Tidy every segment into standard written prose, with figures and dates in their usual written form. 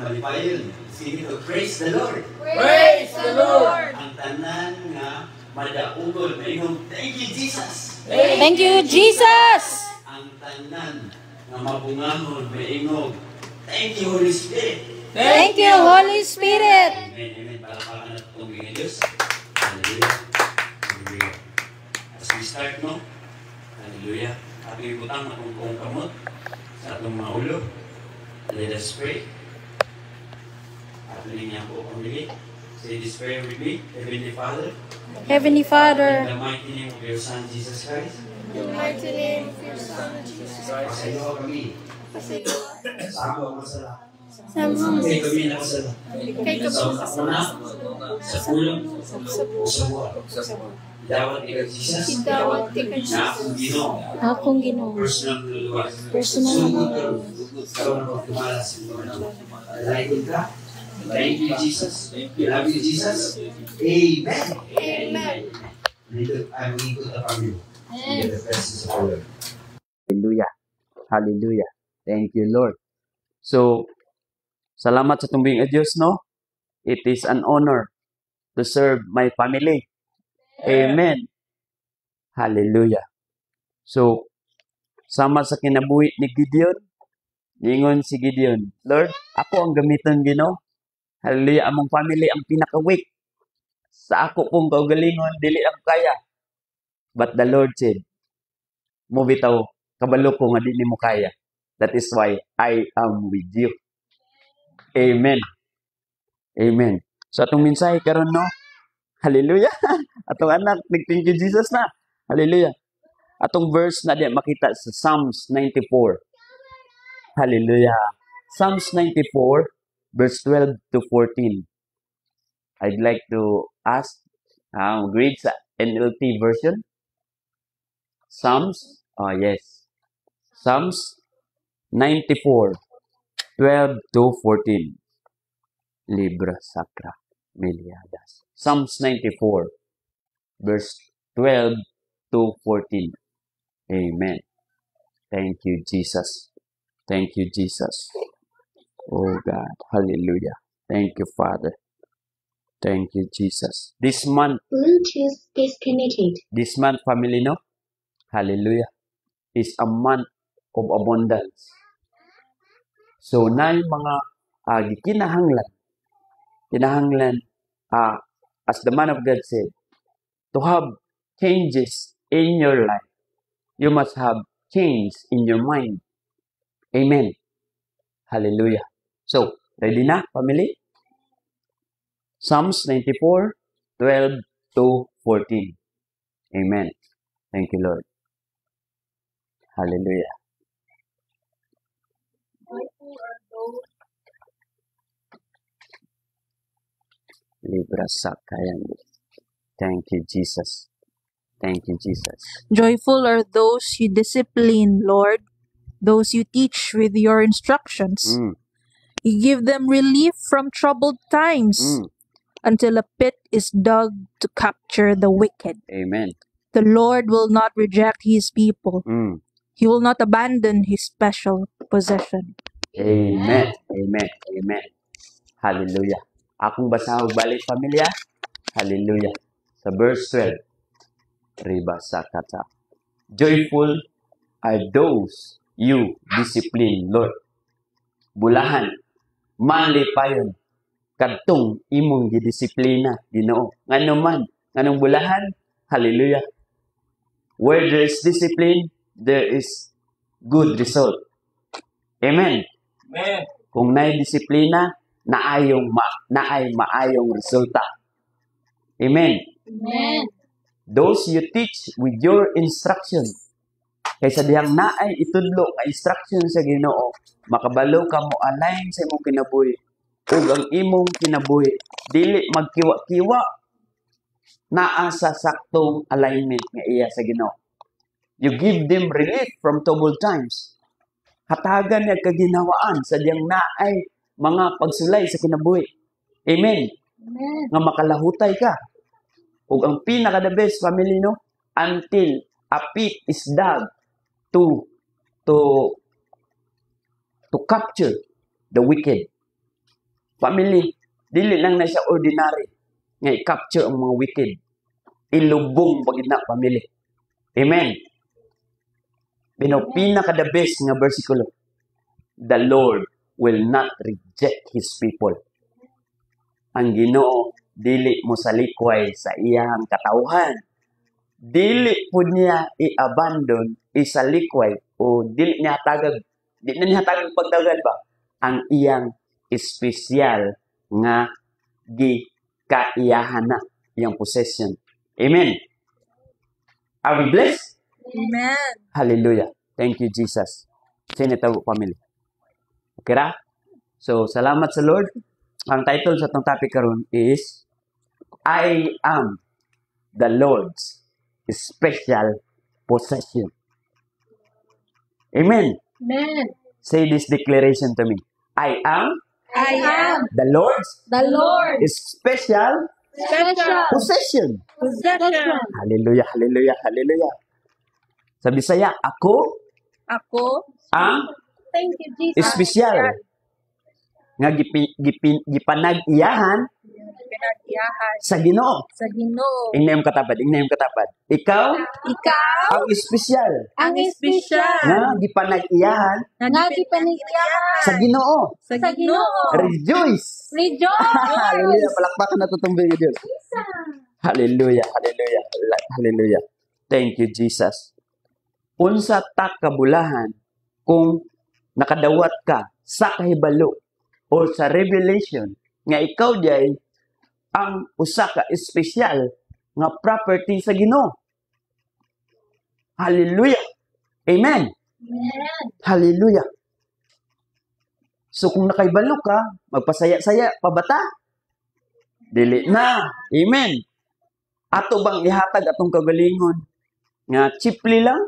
malipayon. Sige to, praise the Lord. Praise the Lord. Ang tanan nga madaugol maingon, thank you Jesus. Thank you, Jesus. Ang tanan nga mabungahon maingon, thank you Holy Spirit. Thank you, Holy Spirit. Amen, amen. Palapakan natin itong mga Diyos. Hallelujah. Hallelujah. As we start, no? Hallelujah. Ating ibutang na kung kamot sa atong mga ulo. Let us pray. Atuloy niya po ang dili. Say this prayer with me. Heavenly Father. Heavenly Father, In the mighty name of your Son, Jesus Christ. in the mighty name of your Son, Jesus Christ, Pasayo kami. Sa ako ang masala. Sama Kaya kami na masala. kay Sa una, sa ulo, sa buwan. Dawat ikaw, Jesus. Dawat ikaw, Na Jesus. akong Ginoo. Akong Ginoo. Personal luluwas. Personal Sugod na ka. Ikaw na magkumala sa mga. Alayin ka. Thank you, Jesus. We love you, Jesus. Amen. Amen. I'm eager upon you. In the presence of the Lord. Hallelujah. Hallelujah. Thank you, Lord. So, salamat sa tumbing Diyos, no? It is an honor to serve my family. Amen. Hallelujah. So, sama sa kinabuhi ni Gideon, ningon si Gideon, Lord, ako ang gamiton, Ginoo. Hallelujah. Among family ang pinaka-weak. Sa ako kong kaugalingon, dili ang kaya. But the Lord said, mo bitaw, kabalo ko nga di mo kaya. That is why I am with you. Amen. Amen. So atong mensahe karon, no? Hallelujah. Atong anak, thank you Jesus na. Hallelujah. Atong verse na di makita sa Psalms 94. Hallelujah. Psalms 94 verse 12 to 14. I'd like to ask read sa NLT version. Psalms, yes. Psalms 94 12 to 14. Libra Sacra Miliadas. Psalms 94 verse 12 to 14. Amen. Thank you, Jesus. Thank you, Jesus. Oh God. Hallelujah. Thank you, Father. Thank you, Jesus. This month, Bluetooth disconnected. family, no? Hallelujah. Is a month of abundance. So, na yung mga kinahanglan, as the man of God said, to have changes in your life, you must have change in your mind. Amen. Hallelujah. So, ready na, family? Psalms 94, 12 to 14. Amen. Thank you, Lord. Hallelujah. Libra Sakayan. Thank you, Jesus. Thank you, Jesus. Joyful are those you discipline, Lord, those you teach with your instructions. Mm, You give them relief from troubled times mm. until a pit is dug to capture the wicked. Amen. The Lord will not reject his people. Mm. He will not abandon his special possession. Amen. Amen. Amen. Hallelujah. Akong basahog balik, pamilya. Hallelujah. Sa verse 12. Riba Sakata. Joyful are those you discipline, Lord. Bulahan, malipayon, kadtong imong gidisiplina, Ginoo. Ngano man, nganong bulahan, hallelujah. Where there is discipline, there is good result. Amen. Amen. Kung naay disiplina, naay maayong resulta. Amen. Amen. Those you teach with your instruction. Kaysa dihang naay itudlo nga instruction sa Ginoo, makabalo ka mo align sa imong kinabuhi. Ug ang imong kinabuhi dili magkiwa-kiwa naa sa saktong alignment nga iya sa Ginoo. You give them relief from troubled times. Hatagan niya kaginawaan sa diyang naay mga pagsulay sa kinabuhi. Amen. Amen. Nga makalahutay ka. Ug ang pinaka the best family, no, until a pit is dug to capture the wicked. Family, dili lang na siya ordinary nga i-capture ang mga wicked. Ilubong pagid na family. Amen. Pinaka the best nga bersikulo. The Lord will not reject His people. Ang Ginoo dili mo salikway sa iyang katawhan. Dili po niya i-abandon, isalikway, o dili niya tagag, di na niya tagag pagdagad ba? Ang iyang espesyal nga gikaiyahan na iyang possession. Amen. Are we blessed? Amen. Hallelujah. Thank you, Jesus. Sinitaw family. Okay ra? So, salamat sa Lord. Ang title sa itong topic karon is I am the Lord's special possession. Amen. Amen. Say this declaration to me. I am I am the Lord's the Lord's special special possession. possession. Hallelujah, hallelujah, hallelujah. Sa Bisaya, ako Ako, ang Thank you, Jesus. espesyal nga gipanag-iyahan pinag-iyahan sa Ginoo. sa Ginoo. Ingna yung katapad, ingna yung katapad. Ikaw Ikaw ang espesyal Ang espesyal nga gipanag-iyahan nga gipanigyahan sa Ginoo. sa Ginoo. Rejoice! Rejoice! Hallelujah! Palakpakan na tutumbay ng Diyos. Hallelujah! Hallelujah! Hallelujah! Thank you, Jesus. Unsa ta kabulahan kung nakadawat ka sa kahibalo o sa revelation nga ikaw diay ang usa ka espesyal nga property sa Ginoo. Hallelujah! Amen! Amen. Hallelujah! So kung nakaibalo ka, magpasaya-saya pa bata? Dili na. Amen. Ato bang ihatag atong kagalingon nga cheaply lang?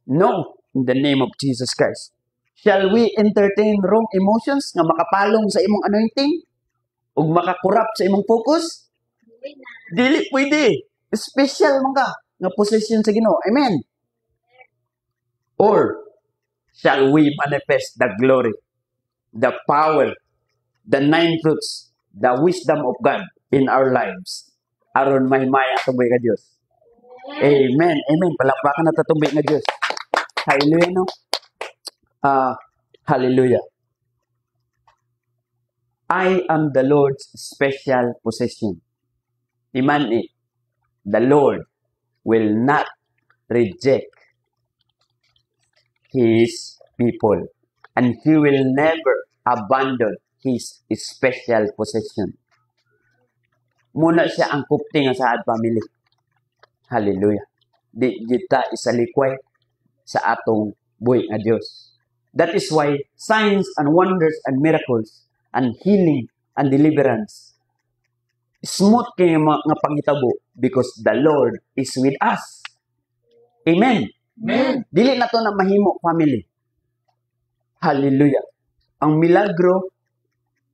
No. In the name of Jesus Christ. Shall we entertain wrong emotions nga makapalong sa imong anointing? O makakurap sa imong focus? Dili pwede. Special man ka nga possession sa Ginoo. Amen. Or shall we manifest the glory, the power, the nine fruits, the wisdom of God in our lives? Aron mahimaya atuboy ka Dios. Amen. Amen. Palakpakan na tatuboy nga Dios. Hallelujah, no? Hallelujah. I am the Lord's special possession. Iman it. The Lord will not reject His people. And He will never abandon His special possession. Muna siya ang kupting sa at family. Hallelujah. Di kita isalikway sa atong buhay nga Dios. That is why signs and wonders and miracles and healing and deliverance smooth kay nga pangitabo because the Lord is with us. Amen. Amen. Dili na to na mahimo family. Hallelujah. Ang milagro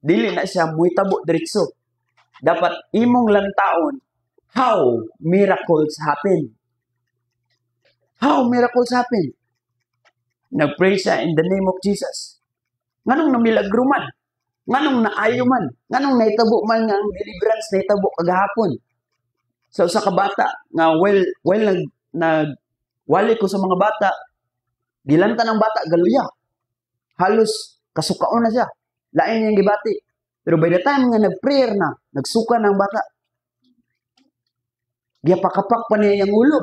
dili na siya muhitabo diretso. Dapat imong lantaon how miracles happen. How miracles happen? Nag-pray siya in the name of Jesus. Nganong namilagro man? Nganong naayo man? Nganong naitabo man nga ang deliverance naitabo kagahapon? So sa kabata nga wali ko sa mga bata, gilanta ng bata galuya. Halos kasukaon na siya. Lain niyang gibati. Pero by the time nga nag-prayer na, nagsuka ng bata, giyapakapak pa niya yung ulo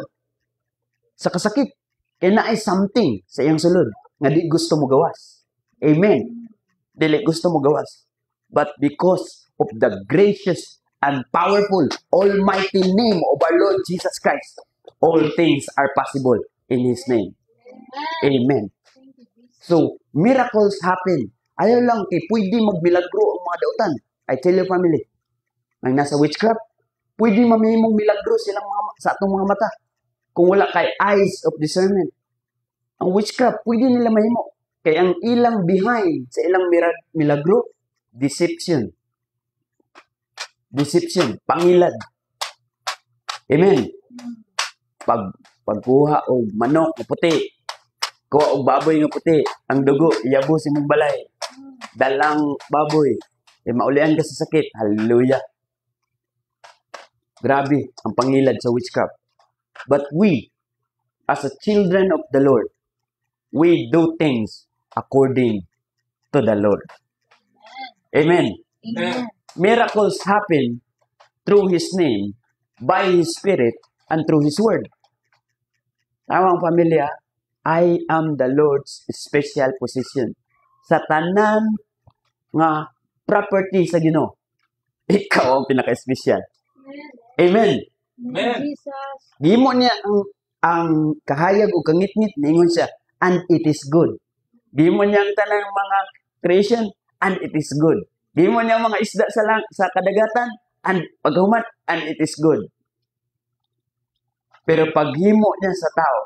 sa kasakit. Kaya na ay something sa iyang sulod nga di gusto mo gawas. Amen. Dili gusto mo gawas. But because of the gracious and powerful almighty name of our Lord Jesus Christ, all things are possible in His name. Amen. So, miracles happen. Ayaw lang kay pwede magmilagro ang mga dautan. I tell you family, ang nasa witchcraft, pwede mamimong milagro silang sa atong mga mata. Kung wala kay eyes of discernment. Ang witchcraft, pwede nila mahimo. Kaya ang ilang behind sa ilang milagro, deception. Deception, pangilad. Amen. Pagkuha o manok na puti, kuha og baboy nga puti, ang dugo, iyabos imong balay. Dalang baboy, maulian ka sa sakit. Hallelujah. Grabe ang pangilad sa witchcraft. But we, as a children of the Lord, we do things according to the Lord. Amen. Amen. Miracles happen through His name, by His Spirit, and through His Word. Tama ang pamilya, I am the Lord's special possession. Sa tanan nga property sa Ginoo, ikaw ang pinaka-special. Amen. Amen. Jesus. Gimo niya ang kahayag o kangit-ngit, ningon siya, and it is good. Gimo niya ang tanang mga creation, and it is good. Gimo niya ang mga isda sa kadagatan, and paghumat, and it is good. Pero paghimo niya sa tao,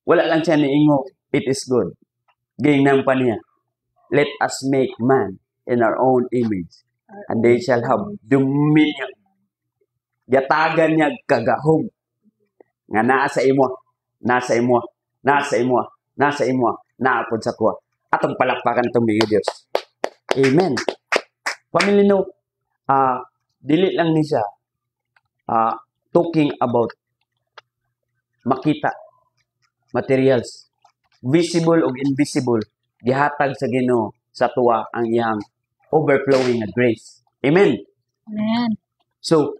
wala lang siya niingo, it is good. Gingnam pa niya, let us make man in our own image, and they shall have dominion. Yatagan niya kagahom nga naa sa imo, nasa imo, nasa imo, nasa imo, naapod sa kuha. Atong palakpakan itong mga Diyos. Amen. Pamilya no, dili lang ni siya talking about makita, materials, visible o invisible, gihatag sa Ginoo sa tuwa ang iyang overflowing na grace. Amen. Amen. So,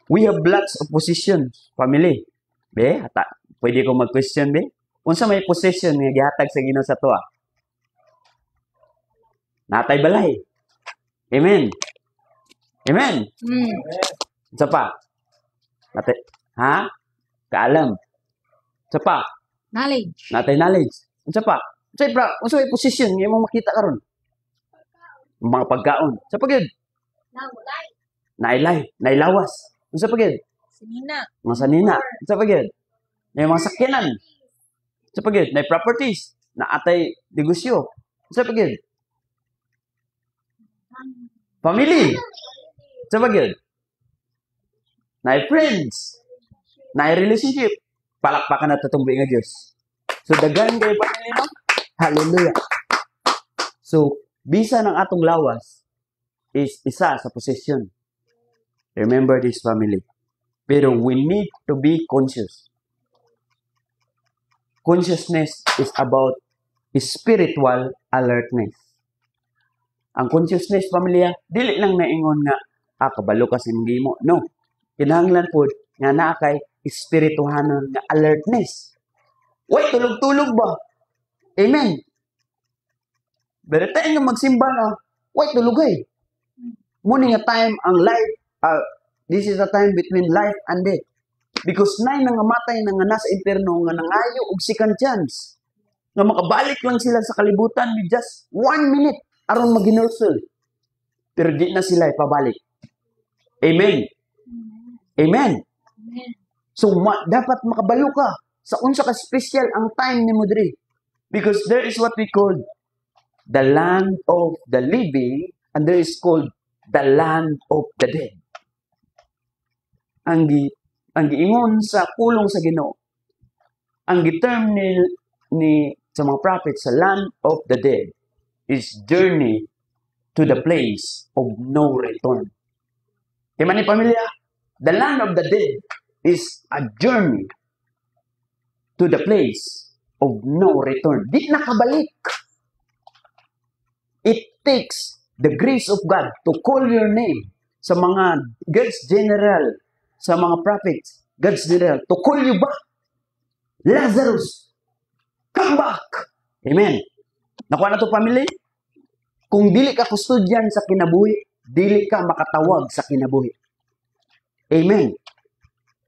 we have lots of possessions, family. Be, pwede ko mag-question, be? Unsa may possession nga gihatag sa Ginoo sa tuwa? Natay balay. Amen. Amen. Unsa pa? Natay, ha? Kaalam. Unsa pa? Knowledge. Natay knowledge. Unsa pa? Unsa may possession nga imong makita karon? Mga pagkaon. Sa pagid? Nailay, nailawas. Unsa pagid? Sinina. Mga sanina. Unsa pagid? May mga sakyanan. Unsa pagid? May properties na atay negosyo. Unsa pagid? Family. Unsa pagid? Nay friends. Nay relationship. Palakpakan na tutumbi nga Dios. So daghan kay family no? Hallelujah. So bisa ng atong lawas is isa sa possession. Remember this, family. Pero we need to be conscious. Consciousness is about spiritual alertness. Ang consciousness, pamilya, dili lang naingon nga, kabalo ka sa imong gimo. No. Kinahanglan po nga naa kay spirituhanon nga alertness. Wait, tulog-tulog ba? Amen. Pero tayo nga magsimba na, wait, tulogay. Muna nga time ang life, this is the time between life and death. Because nay nangamatay na nga nasa impierno nga nangayo og second chance. Nga makabalik lang sila sa kalibutan with just 1 minute aron mag-inursol. Pero di na sila ipabalik. Amen. Amen. So dapat makabalo ka sa unsa ka special ang time ni mo diri. Because there is what we call the land of the living and there is called the land of the dead. Ang giingon sa pulong sa Ginoo, ang giterm ni sa mga prophets sa land of the dead is journey to the place of no return. Kaya man ni pamilya, the land of the dead is a journey to the place of no return. Di nakabalik. It takes the grace of God to call your name sa mga God's general, sa mga prophets, God's general, to call you back. Lazarus, come back. Amen. Nakuha na ito, family? Kung dili ka kustudyan sa kinabuhi, dili ka makatawag sa kinabuhi. Amen.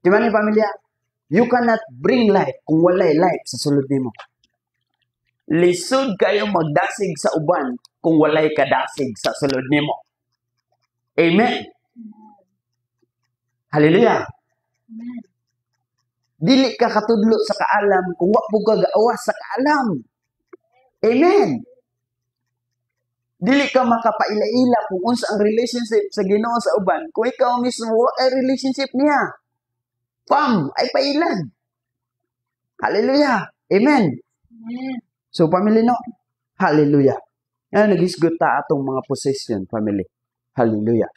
Diba ni pamilya? You cannot bring life kung walay life sa sulod nimo. Lisod kayo magdasig sa uban kung walay kadasig sa sulod nimo. Amen. Hallelujah. Amen. Dili ka katudlo sa kaalam kung wa po ka gaawas sa kaalam. Amen. Dili ka makapaila-ila kung unsa ang relationship sa Ginoo sa uban kung ikaw mismo wa ay relationship niya. Pam, ay pailan. Hallelujah. Amen. Amen. So, pamilya no? Hallelujah. Nagisgot ta atong mga possession, family. Hallelujah.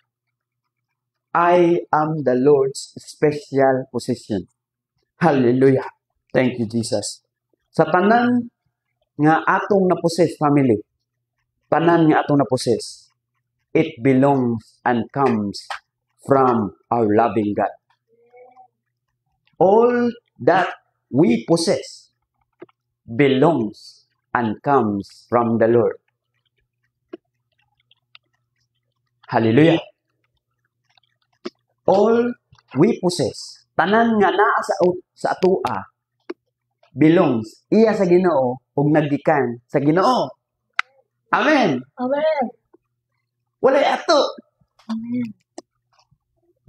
I am the Lord's special possession. Hallelujah. Thank you, Jesus. Sa tanan nga atong na-possess, family, tanan nga atong na-possess, it belongs and comes from our loving God. All that we possess belongs and comes from the Lord. Hallelujah. All we possess, tanan nga naa sa atua, belongs iya sa Ginoo ug naggikan sa Ginoo. Amen. Amen. Walay ato. Amen.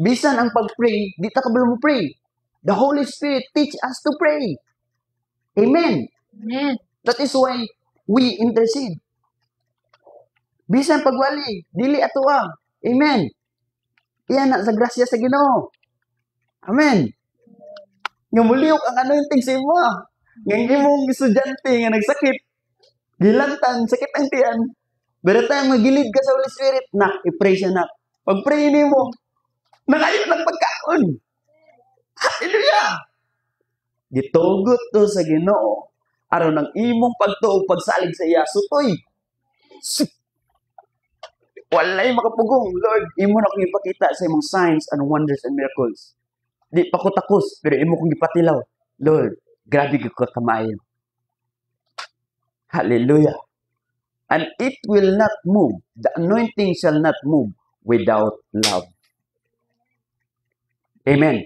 Bisan ang pag-pray, di ta kabalo mo pray. The Holy Spirit teach us to pray. Amen. Amen. That is why we intercede. Bisan pagwali, dili ato ang. Amen. Iyan na sa grasya sa Ginoo. Amen. Nga muliyok ang anointing sa imo. Nga hindi mong estudyante nga nagsakit. Gilantan, sakit ang tiyan. Pero tayo magilid ka sa Holy Spirit, nak, i-pray siya nak. Pag-pray ni mo, nakayo ng pagkaon. Hallelujah! Gitugot to sa Ginoo. Aron ang imong pagtuog pagsalig sa iya. Sutoy. Walay makapugong. Lord, imo na kong ipakita sa imong signs and wonders and miracles. Di pa ko takos, pero imo kong ipatilaw. Lord, grabe ko kamayon. Hallelujah. And it will not move. The anointing shall not move without love. Amen.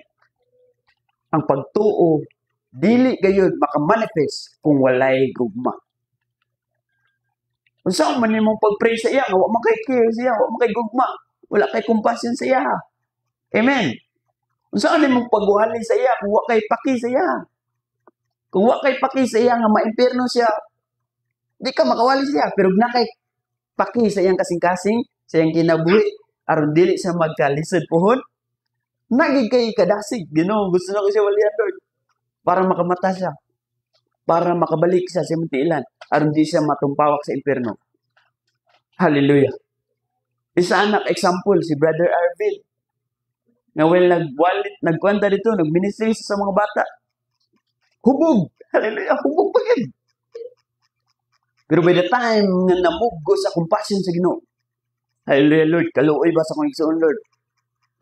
Ang pagtuo, dili gayud makamanifest kung walay gugma. Kung saan man imong pag-pray sa iya, wa man kay care sa iya, wa man kay gugma, wala kay compassion sa iya. Amen. Kung saan imong pagwali sa iya, kung wa kay paki sa iya. Kung wa kay paki sa iya nga maimpierno siya, di ka makawali siya, pero na kay paki sa iyang kasing-kasing, sa iyang kinabuhi, aron dili siya magkalisod puhon, nagig kay kadasig. Ginoo, gusto na ko siya walian, Lord. Para makamata siya. Para makabalik siya sa muntilan. Aron di siya matumpawak sa impyerno. Hallelujah. Isa anak example, si Brother Arvin. Na well, nagkwanta dito, nagministry sa mga bata. Hubog. Hallelujah. Hubog pa yun. Pero by the time nga namugo sa compassion sa Ginoo, hallelujah, Lord, kaluoy ba sa kong igsoon, Lord?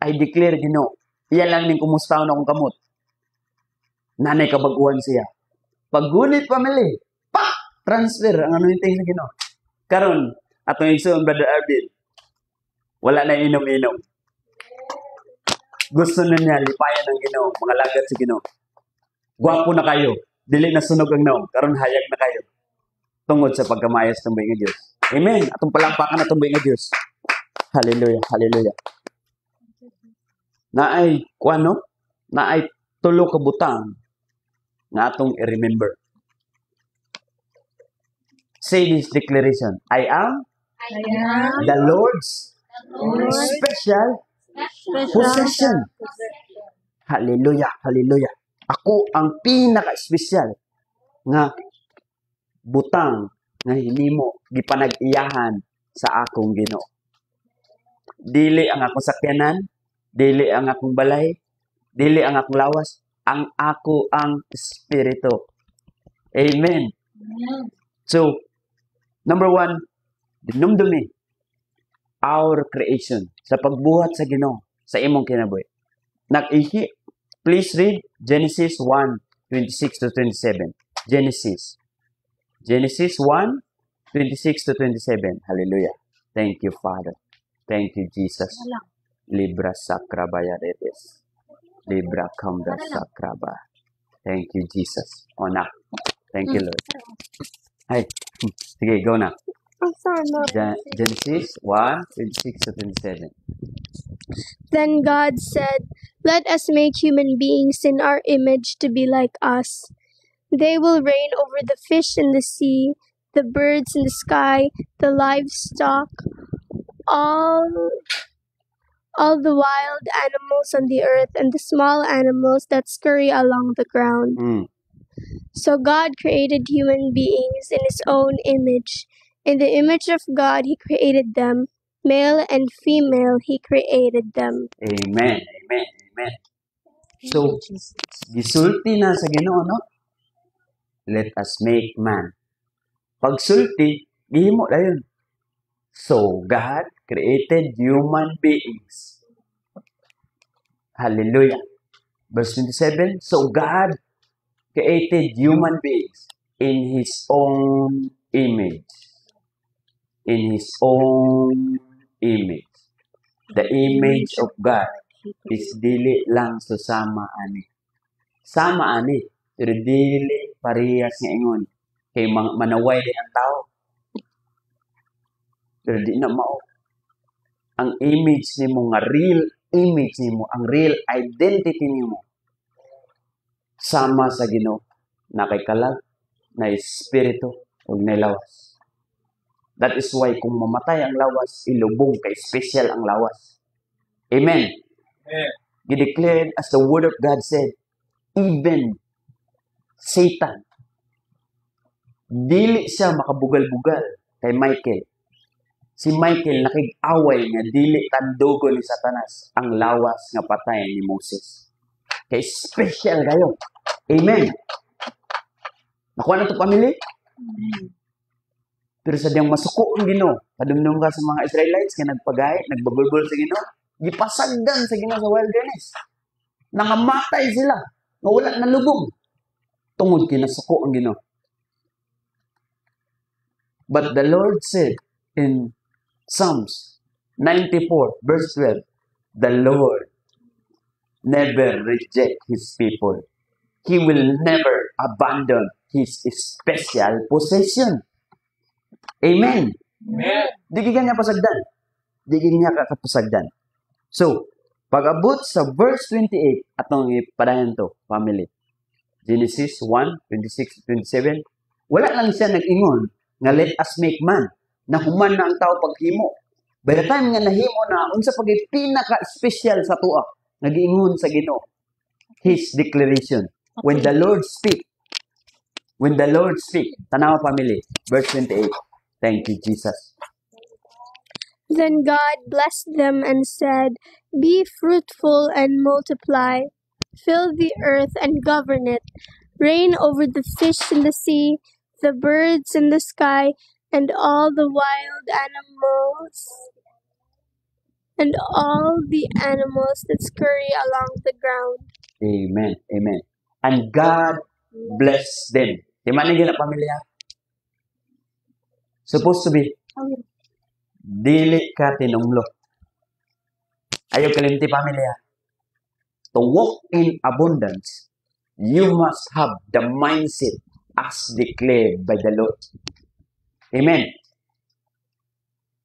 I declare, Ginoo, iya lang ning kumustaon akong kamot. Nanay kabaguhan siya. Paggunit family, transfer ang anointing sa Ginoo. Karon, atong igsoon, Brother Arvin, wala na inom-inom. Gusto na niya, lipayan ng Ginoo, mga lagat sa Ginoo. Gwapo na kayo, dili na sunog ang naong, karon hayag na kayo. Tungod sa pagkamayas ng buhay ng Diyos. Amen. Atong palampakan na itong buhay ng Diyos. Hallelujah. Hallelujah. Naay, kuano? Naay tulo ka butang na atong i-remember. Say this declaration. I am the Lord's special possession. Hallelujah. Hallelujah. Ako ang pinaka-espesyal nga butang nga hinimo gipanag-iyahan sa akong Ginoo. Dili ang akong sakyanan, dili ang akong balay, dili ang akong lawas, ang ako ang espiritu. Amen. So, number 1, dinumdumi our creation sa pagbuhat sa Ginoo sa imong kinabuhi. Nag-ihi, please read Genesis 1:26-27. Genesis 1:26-27. Hallelujah. Thank you, Father. Thank you, Jesus. Libra sakrabaya redes. Libra kambra sakraba. Thank you, Jesus. O na. Thank you, Lord. Ay, sige, go na. Genesis 1:26-27. Then God said, "Let us make human beings in our image to be like us. They will reign over the fish in the sea, the birds in the sky, the livestock, all the wild animals on the earth, and the small animals that scurry along the ground." So God created human beings in His own image. In the image of God He created them. Male and female He created them. Amen. Amen. Amen. So, gisulti na sa Ginoo, no? Let us make man. Pag sulti, gihimo dayon. So, God created human beings. Hallelujah. Verse 27, so God created human beings in His own image. In His own image. The image of God is dili lang susama ani. Sama ani, pero dili parehas nga ingon. Kay manaway din ang tao. Pero di na mao. Ang image nimo nga real image nimo, ang real identity nimo sama sa Ginoo na kay kalag, na espiritu ug na lawas. That is why kung mamatay ang lawas, ilubong kay special ang lawas. Amen. Gideclared as the word of God said, even Satan, dili siya makabugal-bugal kay Michael. Si Michael nakig-away nga dili tandugo ni Satanas ang lawas nga patay ni Moses. Kay special kayo. Amen. Nakuha na ito, pamilya? Pero sa diyang masuko ang Ginoo, padumdum ka sa mga Israelites nga nagpagay, nagbagulgol sa Ginoo, gipasagdan sa Ginoo sa wilderness. Nangamatay sila, nga wala na lubog. Tungod kinasuko ang Ginoo. But the Lord said in Psalms 94 verse 12, the Lord never reject His people. He will never abandon His special possession. Amen. Amen. Di niya pasagdan. Di niya kakapasagdan. So, pag-abot sa verse 28, atong ipadayan to, family. Genesis 1, 26-27, wala lang siya nag-ingon nga let us make man, na human na ang tao paghimo. By the time nga nahimo na, unsa pag pinaka-special sa tuwa, nag-ingon sa Ginoo. His declaration. When the Lord speak, tanawa family, verse 28. Thank you, Jesus. Then God blessed them and said, be fruitful and multiply. Fill the earth and govern it. Reign over the fish in the sea, the birds in the sky, and all the wild animals, and all the animals that scurry along the ground. Amen. Amen. And God blessed them. Di man na pamilya? Supposed to be, dili ka tinunglo. Ayaw kalimti pamilya. To walk in abundance, you must have the mindset as declared by the Lord. Amen.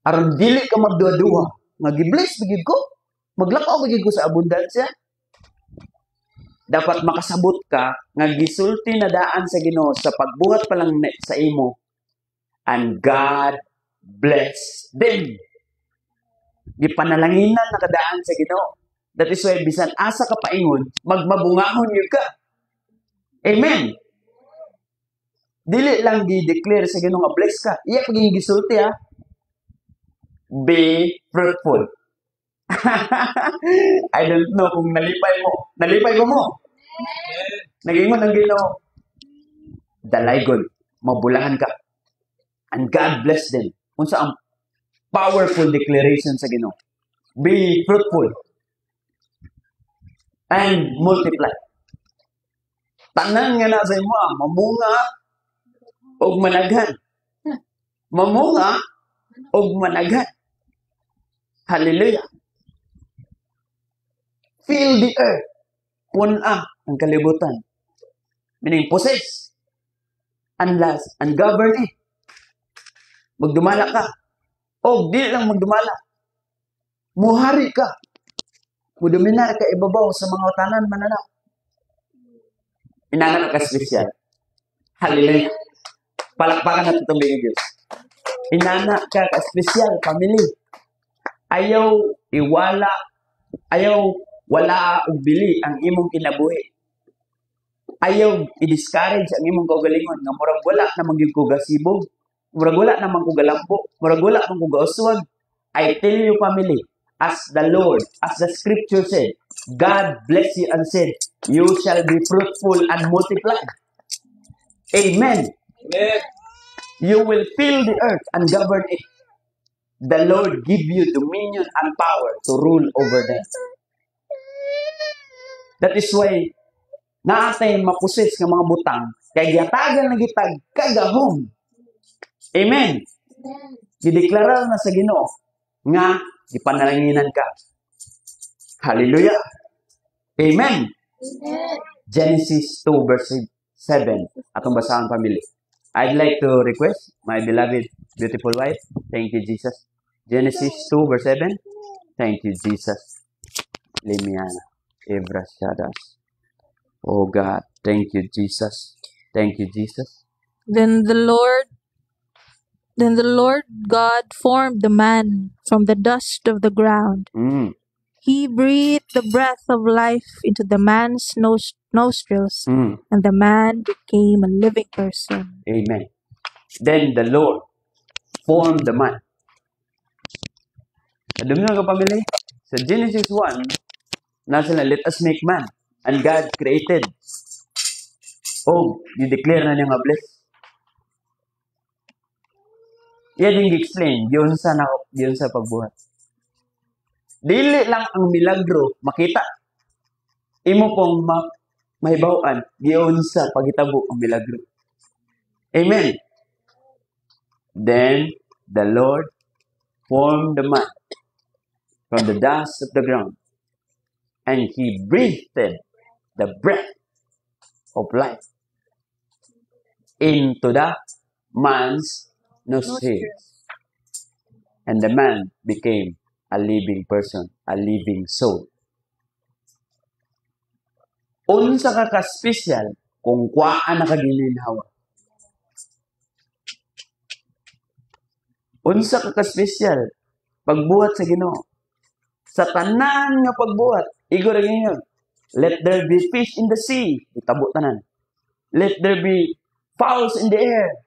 Aron dili ka magduwa-duwa, mag-bless bigid ko, maglakaw bigid ko sa abundansya. Dapat makasabot ka nga gisulti na daan sa Ginoo sa pagbuhat pa lang sa imo, and God bless them. Gipanalanginan na kadaan sa Ginoo. That is why bisan asa ka paingon, magmabungahon yun ka. Amen. Dili lang gi-declare sa Ginoo nga bless ka. Iya paging gisulti ha. Be fruitful. I don't know kung nalipay mo. Nalipay ko mo. Nag-ingon ang Ginoo. Dalaygon. Mabulahan ka. And God bless them. Unsa ang powerful declaration sa Ginoo. Be fruitful. And multiply. Tanan nga na sa imo, mamunga og managhan. Mamunga og managhan. Hallelujah. Fill the earth. Puna ang kalibutan. Meaning possess. And last, and govern it. Magdumala ka. O, di lang magdumala. Muhari ka. Mudominar ka ibabaw sa mga tanan mananaw. Inangan ka special. Hallelujah. Palakpakan natin itong bigay Diyos. Inana ka special, family. Ayaw iwala, ayaw wala og bili ang imong kinabuhi. Ayaw i-discourage ang imong kaugalingon nga murag wala na magyud ko gasibog. Murag wala naman ko galampo. Murag wala man ko gauswag. I tell you, family, as the Lord, as the scripture said, God bless you and said, you shall be fruitful and multiply. Amen. Amen. You will fill the earth and govern it. The Lord give you dominion and power to rule over them. That is why naatay mapusis nga mga butang kay giyatagan na gitag kagahom. Amen. Gideklara na sa Ginoo nga gipanalanginan ka. Hallelujah. Amen. Genesis 2 verse 7. Atong basahan, family. I'd like to request my beloved beautiful wife. Thank you, Jesus. Genesis 2 verse 7. Thank you, Jesus. Limiana. Evra Shadas. Oh God. Thank you, Jesus. Thank you, Jesus. Then the Lord God formed the man from the dust of the ground. He breathed the breath of life into the man's nostrils, and the man became a living person. Amen. Then the Lord formed the man. Alam niyo ka, pamilya? Sa Genesis 1, nasa na, let us make man. And God created. Oh, di-declare na niya nga bless. Yan yung explain. Yun sa pagbuhat. Dili lang ang milagro makita. Imo pong mahibawaan. Yun sa paghitabo ang milagro. Amen. Then the Lord formed the man from the dust of the ground, and He breathed the breath of life into the man's nostrils, and the man became a living person, a living soul. Unsa ka ka-special kung kuhaan na kagilinhawa. Unsa ka ka-special pagbuhat sa Ginoo. Sa tanan nga pagbuhat, igo ra gingon. Let there be fish in the sea, itabo tanan. Let there be fowls in the air.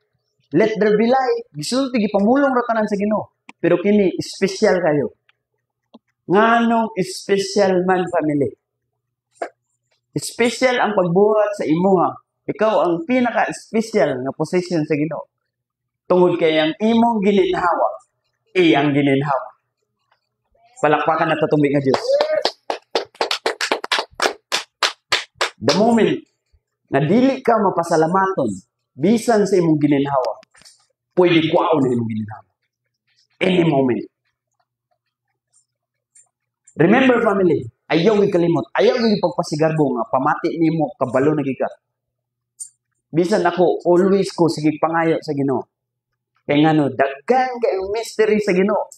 Let there be light. Gisulti gipamulong ra tanan sa Ginoo. Pero kini special kayo. Nganong special man, family? Special ang pagbuhat sa imuha. Ikaw ang pinaka-special nga position sa Ginoo. Tungod kay ang imong gininhawa, iyang gininhawa. Palakpakan na tatumbi nga Diyos. The moment na dili ka mapasalamaton, bisan sa imong gininhawa, pwede kuaon na imong gininhawa. Any moment. Remember, family, ayaw yung kalimot. Ayaw yung pagpasigarbo nga, pamati nimo kabalo na giga. Bisan ako, always ko, sige pangayo sa Ginoo. Kaya nga no, daggan kayong mystery sa Ginoo.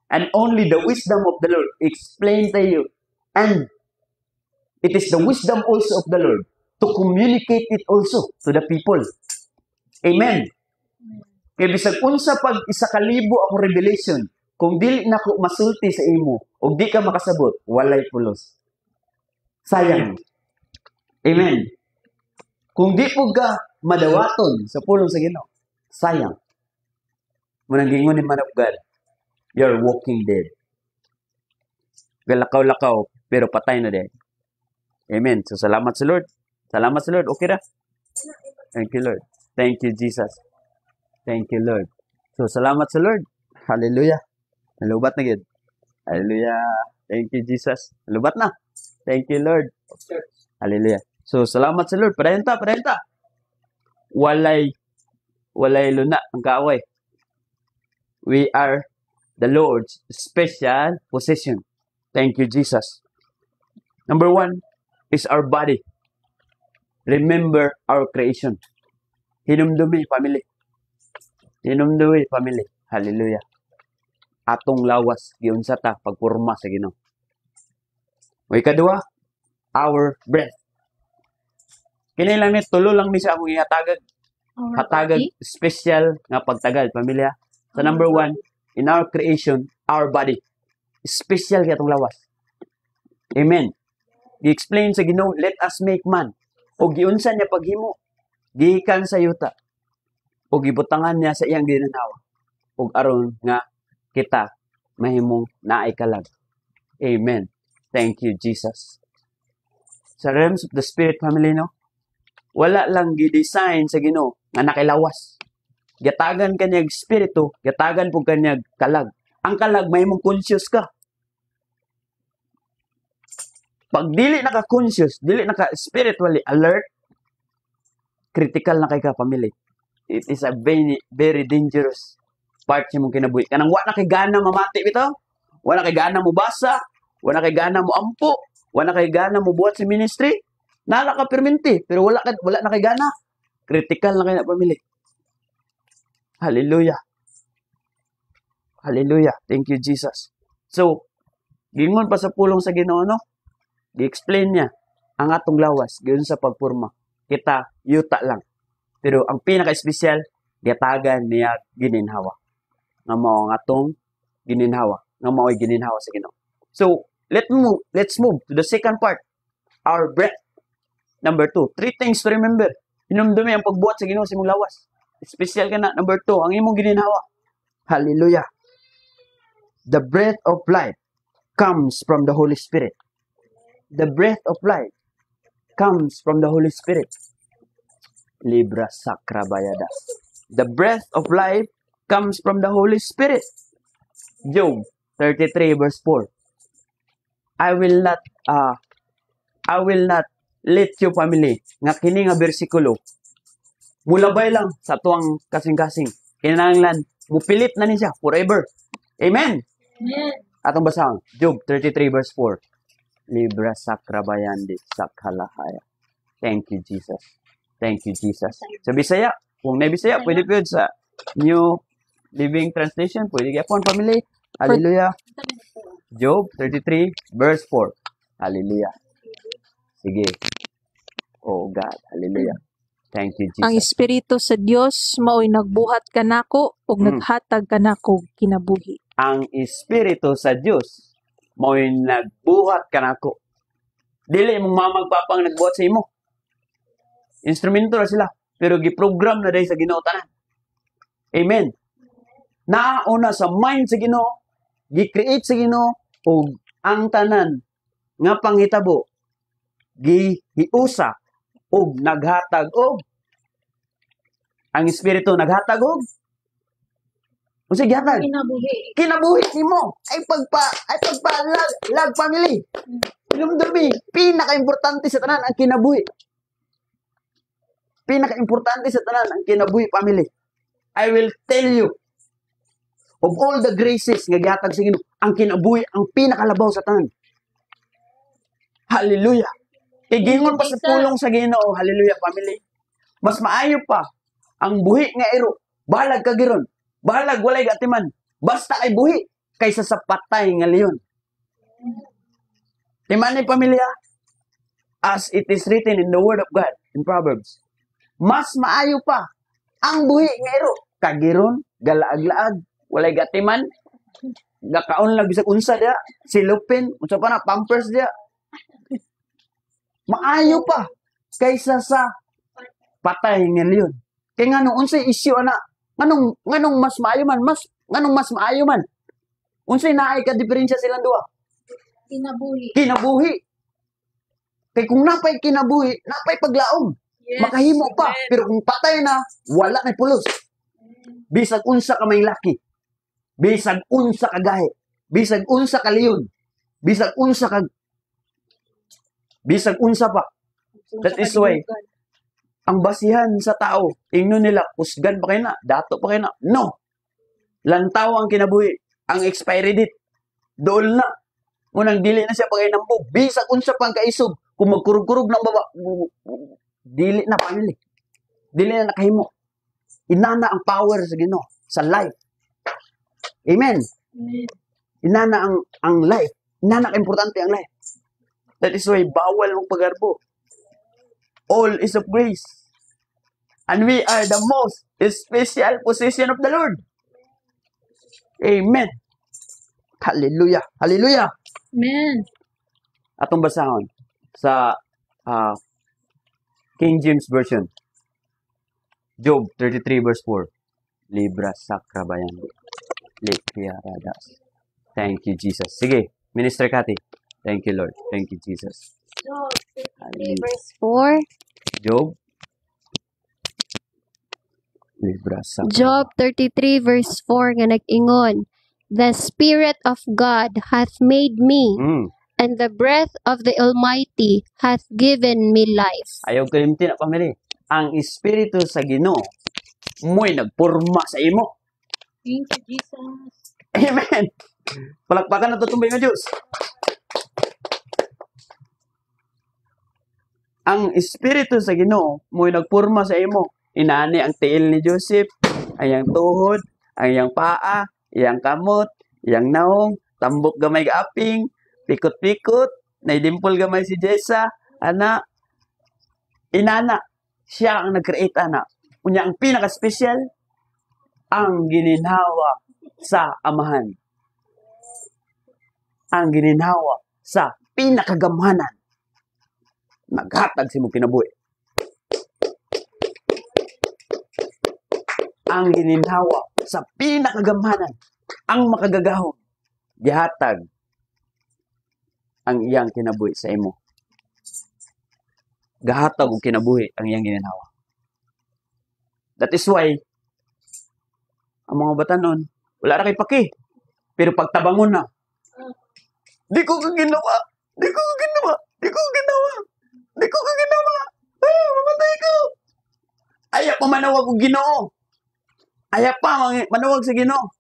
And only the wisdom of the Lord explain to you. And it is the wisdom also of the Lord to communicate it also to the people. Amen. Kaya bisag unsa pag isa kalibo ako revelation, kung dili na ko masulti sa imo, o di ka makasabot, walay pulos. Sayang. Amen. Kung di po ka madawaton sa pulong sa Ginoo, sayang. Munang gingon ni man of God, you're walking dead. Galakaw-lakaw, pero patay na din. Amen. So, salamat sa Lord. Salamat sa Lord. Okay na? Thank you, Lord. Thank you, Jesus. Thank you, Lord. So, salamat sa Lord. Hallelujah. Nalubat na gid. Hallelujah. Thank you, Jesus. Nalubat na. Thank you, Lord. Hallelujah. So, salamat sa Lord. Parenta. Walay luna ang kaaway. We are the Lord's special possession. Thank you, Jesus. Number 1 is our body. Remember our creation. Hinumdumi, family. Hinumdumi, family. Hallelujah. Atong lawas, giunsa ta, pagpurma sa Ginoo. O ikadua, our breath. Kini lang ni, tulo lang ni sa akong ihatagag. Hatagag, special nga pagtagal, pamilya. So number 1, in our creation, our body. Special kaya itong lawas. Amen. Gi-explain sa Ginoo, let us make man. O giunsa niya paghimo. Gikan sa yuta. o gibutangan niya sa iyang ginanawa. Ug aron nga kita mahimong naay kalag. Amen. Thank you, Jesus. Sa realms of the Spirit, family, no? Wala lang gidesign sa Ginoo nga nakilawas. Gatagan kanyag espiritu, gatagan po kanyag kalag. Ang kalag, mahimong conscious ka. Pag dili naka-conscious, dili naka-spiritually alert, critical na kay ka, family. It is a very, very dangerous part sa mong kinabuhi. Kanang wala kay gana mamati bitaw, wala kay gana mo basa, wala kay gana mo ampo, wala kay gana mo buhat sa ministry, nala ka perminti, pero wala na kay gana. Critical na kay na family. Hallelujah. Hallelujah. Thank you, Jesus. So, gingon pa sa pulong sa Ginoo, no? Di-explain niya ang atong lawas gayon sa pagpurma. Kita, yuta lang. Pero ang pinaka-espesyal, gatagan niya gininhawa. Nga mao ang atong gininhawa. Nga mao'y gininhawa sa Ginoo. So, let's move to the second part. Our breath. Number 2. 3 things to remember. Hinumdumi ang pagbuhat sa Ginoo sa imong lawas. Special ka na. Number 2, ang imong gininhawa. Hallelujah. The breath of life comes from the Holy Spirit. The breath of life comes from the Holy Spirit. Libra Sacra Bayada. The breath of life comes from the Holy Spirit. Job 33 verse 4. I will not let you, family, nga kini nga bersikulo mulabay lang sa tuwang kasing-kasing. Kinahanglan mupilit na ni siya forever. Amen. Amen. Atong basahon, Job 33 verse 4. Libra Sacra Bayandi Sakhalahaya. Thank you, Jesus. Thank you, Jesus. Sa Bisaya, kung may Bisaya, pwede po yun sa New Living Translation. Pwede gyapon, family. Hallelujah. Job 33 verse 4. Hallelujah. Sige. Oh God. Hallelujah. Thank you, Jesus. Ang Espiritu sa Dios mao'y nagbuhat kanako ug naghatag kanako kinabuhi. Ang Espiritu sa Dios mao'y nagbuhat kanako. Dili mong mamagpapang nagbuhat sa imo. Instrumento na sila, pero giprogram na dahil sa Ginoo tanan. Amen. Nauna sa mind sa Ginoo, gi-create sa Ginoo, ug ang tanan nga panghitabo gihiusa ug naghatag og ang Espiritu naghatag og unsa gihatag? Kinabuhi nimo. Ay pagpalag family. Ilumdumi, pinaka-importante sa tanan ang kinabuhi. Pinaka-importante sa tanan ang kinabuhi, family. I will tell you of all the graces nga gihatag sa Ginoo, ang kinabuhi ang pinakalabaw sa tanan. Hallelujah. Kay gingon pa sa pulong sa Ginoo, hallelujah, family. Mas maayo pa ang buhi nga iro. Balag ka giron. Balag walay gatiman. Basta ay buhi kaysa sa patay nga leon. Timani, pamilya, as it is written in the Word of God in Proverbs, mas maayo pa ang buhi nga iro. Kagiron, galaag-laag, walay gatiman, gakaon lang bisag unsa dia, silupin, unsa pa na, pampers dia. Maayo pa kaysa sa patay nga leon. Kay ngano unsay issue ana? Nganong mas maayo man? Nganong mas maayo man? Unsay naay ka diferensya silang duha? Kinabuhi. Kay kung napay kinabuhi, napay paglaom. Yes. Makahimo pa. Amen. Pero kung patay na, wala na pulos. Bisag unsa ka may laki. Bisag unsa ka gahi. Bisag unsa ka leon. Bisag unsa pa. That is why, ang basihan sa tao, ingnon nila, husgan pa kayo na, dato pa kayo na. No! Lantaw ang kinabuhi. Ang expiry date. Doon na. Unang dili na siya pagkainambog. Bisag unsa pang kaisog. Kung magkurug-kurug ng baba, dili na family. Dili na nakahimo. Inana ang power sa Ginoo sa life. Amen. Inana ang life. Inana importante ang life. That is why bawal mong pagarbo. All is of grace. And we are the most special possession of the Lord. Amen. Hallelujah. Hallelujah. Amen. Atong basahon sa King James Version. Job 33 verse 4. Libra sakrabayan. Likiaradas. Thank you, Jesus. Sige, Minister Cathy. Thank you, Lord. Thank you, Jesus. Job 33 Hallelujah. verse 4. Job. Libra Job 33 verse 4 nga nag-ingon, The Spirit of God hath made me, and the breath of the Almighty hath given me life. Ayaw kalimti na pamili. Ang Espiritu sa Ginoo mo'y nagpurma sa imo. Thank you, Jesus. Amen. Palakpakan na tutumbay ng Diyos. Ang Espiritu sa Ginoo mo'y nagpurma sa imo. Inani ang tiil ni Joseph, ang iyang tuhod, ang iyang paa, iyang kamot, iyang naong, tambok gamay gaaping, pikot-pikot, naidimpol gamay si Jessa, ana, inana, siya ang nag-create, ana. Unya ang pinaka-special, ang gininhawa sa amahan. Ang gininhawa sa pinakagamhanan. Naghatag si mo kinabuhi. Ang gininhawa sa pinakagamhanan, ang makagagahom, gihatag ang iyang kinabuhi sa imo. Gahatag og kinabuhi ang iyang gininhawa. That is why, ang mga batanon, wala na kay paki. Pero pagtabangon na, di ko kaginawa, di ko kaginawa, di ko kaginawa, di ko kaginawa, mamatay ko. Ayaw pa manawag og Ginoo. Ayaw pa manawag sa Ginoo.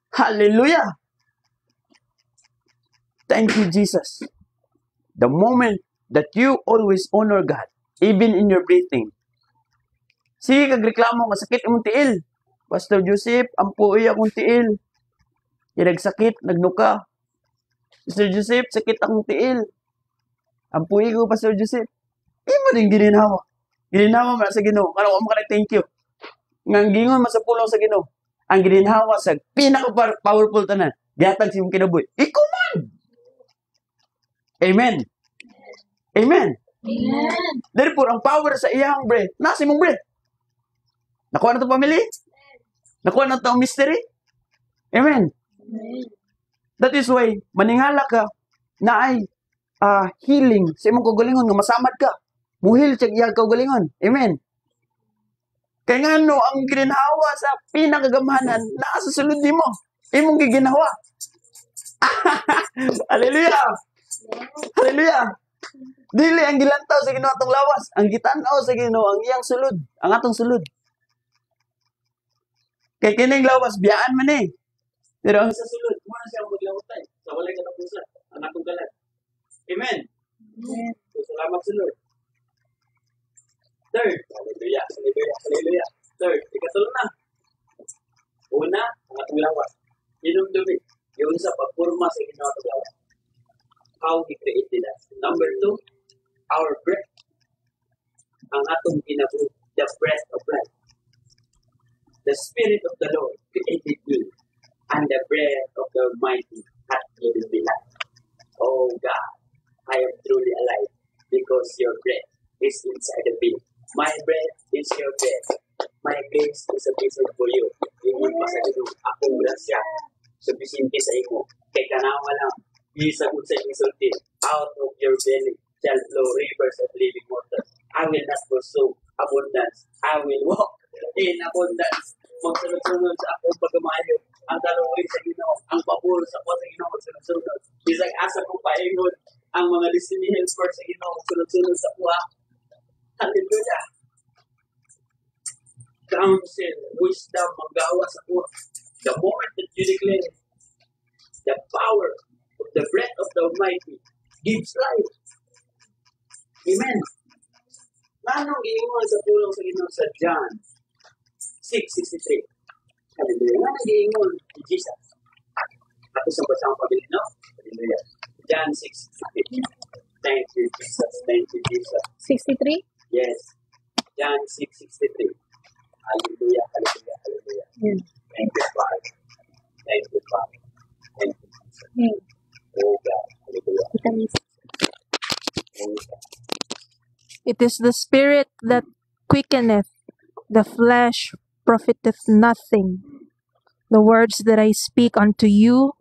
Hallelujah. Thank you, Jesus. The moment that you always honor God, even in your breathing, sige kagreklamo, masakit imong tiil. Pastor Joseph, ampuoy akong tiil. Nagsakit, nagnuka. Pastor Joseph, sakit akong tiil. Ampuoy ko, Pastor Joseph. Imo din gininhawa. Gininhawa man sa Ginoo. Ano mo ka thank you. Ngang gingon masapulong sa Ginoo. Ang gininhawa sa pinaka-powerful tanan. Gihatag si mong kinabuhi. Ikaw man! Amen. Amen. Amen. Therefore, ang power sa iyang breath, nasa imong breath. Nakuha na ito, family? Nakuha na ito ang mystery? Amen. Amen. That is why, maningala ka na ay healing sa imong kagalingon, nga masamad ka. Muhil siya iyang kagalingon. Amen. Kaya nga no, ang gininhawa sa pinakagamhanan, nasa sulod mo. Imong giginawa. Hallelujah! Hallelujah! Dili ang gilantaw sa Ginoo atong lawas. Ang gitanaw sa Ginoo ang iyang sulod, ang atong sulod. Kay kining lawas biyaan man eh. Pero ang sa sulod, muna siya maglawatay sa walay katapusan ang atong galat. Amen. Amen. So, salamat sa Lord. Third, hallelujah, hallelujah, hallelujah. Third, ikasunod na. Una, ang atong lawas. Inumdumi. Yung sa pagpurma sa Ginoo atong lawas. How He created us. Number 2, our breath. Ang atong kinabuhi, the breath of life. The Spirit of the Lord created me, and the breath of the Almighty hath given me life. Oh God, I am truly alive because your breath is inside of me. My breath is your breath. My grace is sufficient for you. Ingon pa sa Ginoo, akong grasya, sufficient sa imo. Kay kanawa lang, isagod sa isulti, out of your belly shall flow rivers of living water. I will not pursue abundance. I will walk in abundance. Magsunod-sunod sa akong pagkamayo. Ang talungin sa Ginoo, ang pabor sa po sa Ginoo, magsunod-sunod. Bisag asa kong paingon, ang mga destiny helpers sa Ginoo, magsunod-sunod sa kuha. Hallelujah. Counsel, wisdom, magawa sa kuha. The moment that you declare the power of the breath of the Almighty gives life. Amen. Manong iingon sa pulong sa Ginoo sa John 6:63. Hallelujah. Manong iingon si Jesus. Ako sa basang pabili, no? Hallelujah. John 6:63. Thank you, Jesus. Thank you, Jesus. 63? Yes. John 6:63. Hallelujah. Hallelujah. Hallelujah. Yes. Thank you, Father. Thank you, Father. Thank you, Jesus. Amen. Oh God. Hallelujah. Oh God. It is the Spirit that quickeneth, The flesh profiteth nothing. The words that I speak unto you,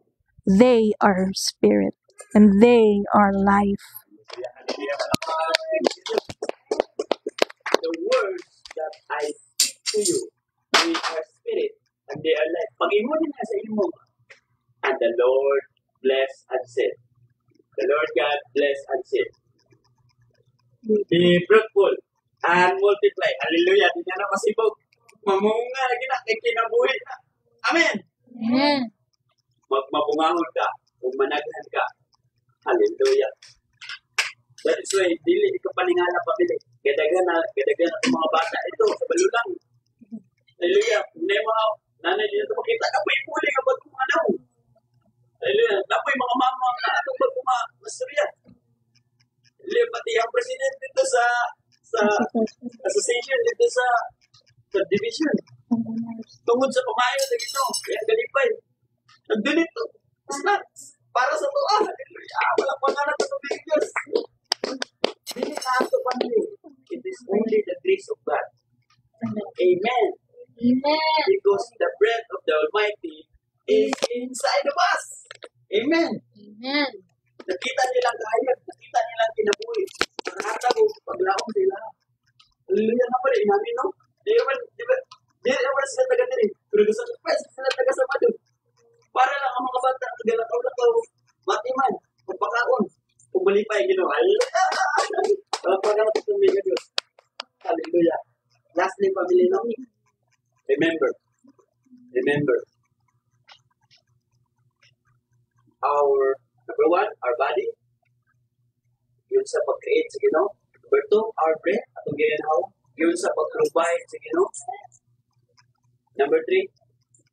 they are spirit, and they are life. The words that I speak to you, they are spirit, and they are life. Pag-ingunin na sa imo. And the Lord bless and said. The Lord God bless and said. Be fruitful and multiply. Hallelujah. Di na masibog. Mamunga lagi na. Kay kinabuhi na. Amen. Amen. Magmabungahon ka. Kung managhan ka. Hallelujah. That is why, dili ka paningala pabili. Gadagan na mga bata ito. Sa balulang. Hallelujah. Hindi mga nanay dito makita ka po yung puli ka ba't kumanaw. Hallelujah. Napoy mga mama na atong ba't kumasuriya. Hallelujah. Pati ang president dito sa association dito sa division. Tungod sa pumayo na gito. Kaya galipay. Nagdunito. Snacks. Para sa tuwa. Hallelujah. Walang pangarap sa Diyos. Dili na ito pamili. It is only the grace of God. Amen. Amen. Because the breath of the Almighty is inside of us. Amen. Amen. Nakita nilang kahayag. Nakita nilang kinabuhi. Pagkakata ko, paglaong sila. Hallelujah na pala. Inamin, no? Di ba sila taga-tiri? Pero gusto ko pa, sila taga-samado. Para lang ang mga bata, nagalataw-lataw, matiman, magpakaon, pumulipay, gano'n. Hallelujah! Pagkakata ko sa mga Diyos. Hallelujah. Lastly, family, no? Remember, our, number one, our body, yun sa pag-create sa Ginoo. Number two, our breath, atong ginhaw, yun sa pag-provide sa Ginoo. Number three,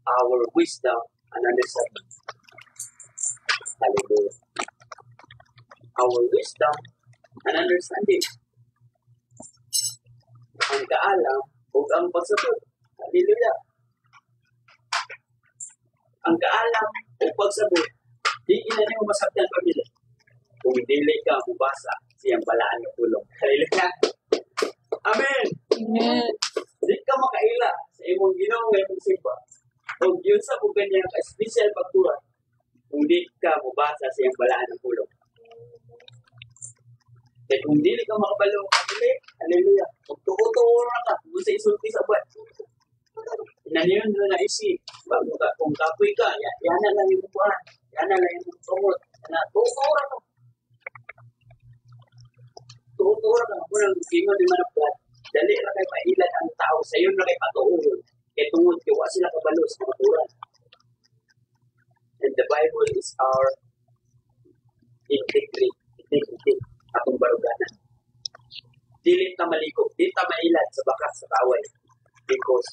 our wisdom and understanding. Hallelujah. Our wisdom and understanding. Ang kaalam o ang pagsabot. Hallelujah. Ang kaalam o pagsabot, di ina niyo masabtan pamilya. Kung dili ka mubasa siyang balaan ng pulong. Hallelujah. Amen. Amen. Di ka makaila sa imong Ginoo nga imong simba. O yun sa kung ganyan ka special pagtuwa. Kung di ka mubasa siyang balaan ng pulong. Kaya kung dili ka makabalo pamilya, hallelujah. Kung tuo-tuo na ka, kung sa isulti sa buwan. Inaniyon na naisip. Kung kapoy ka, yan na lang yung buwan. Yan na lang yung tumot. Tuo-tuo na ka. Tuo-tuo na ka. Kung gingon di man ang buwan. Dali na kay pailan ang tao. Sa iyo na kay patuon. Kaya tungod, kiwa sila kabalo sa maturan. And the Bible is our integrity. Atong baruganan. Dili ta maliko. Dili ta mailan sa bakas sa kaway. Because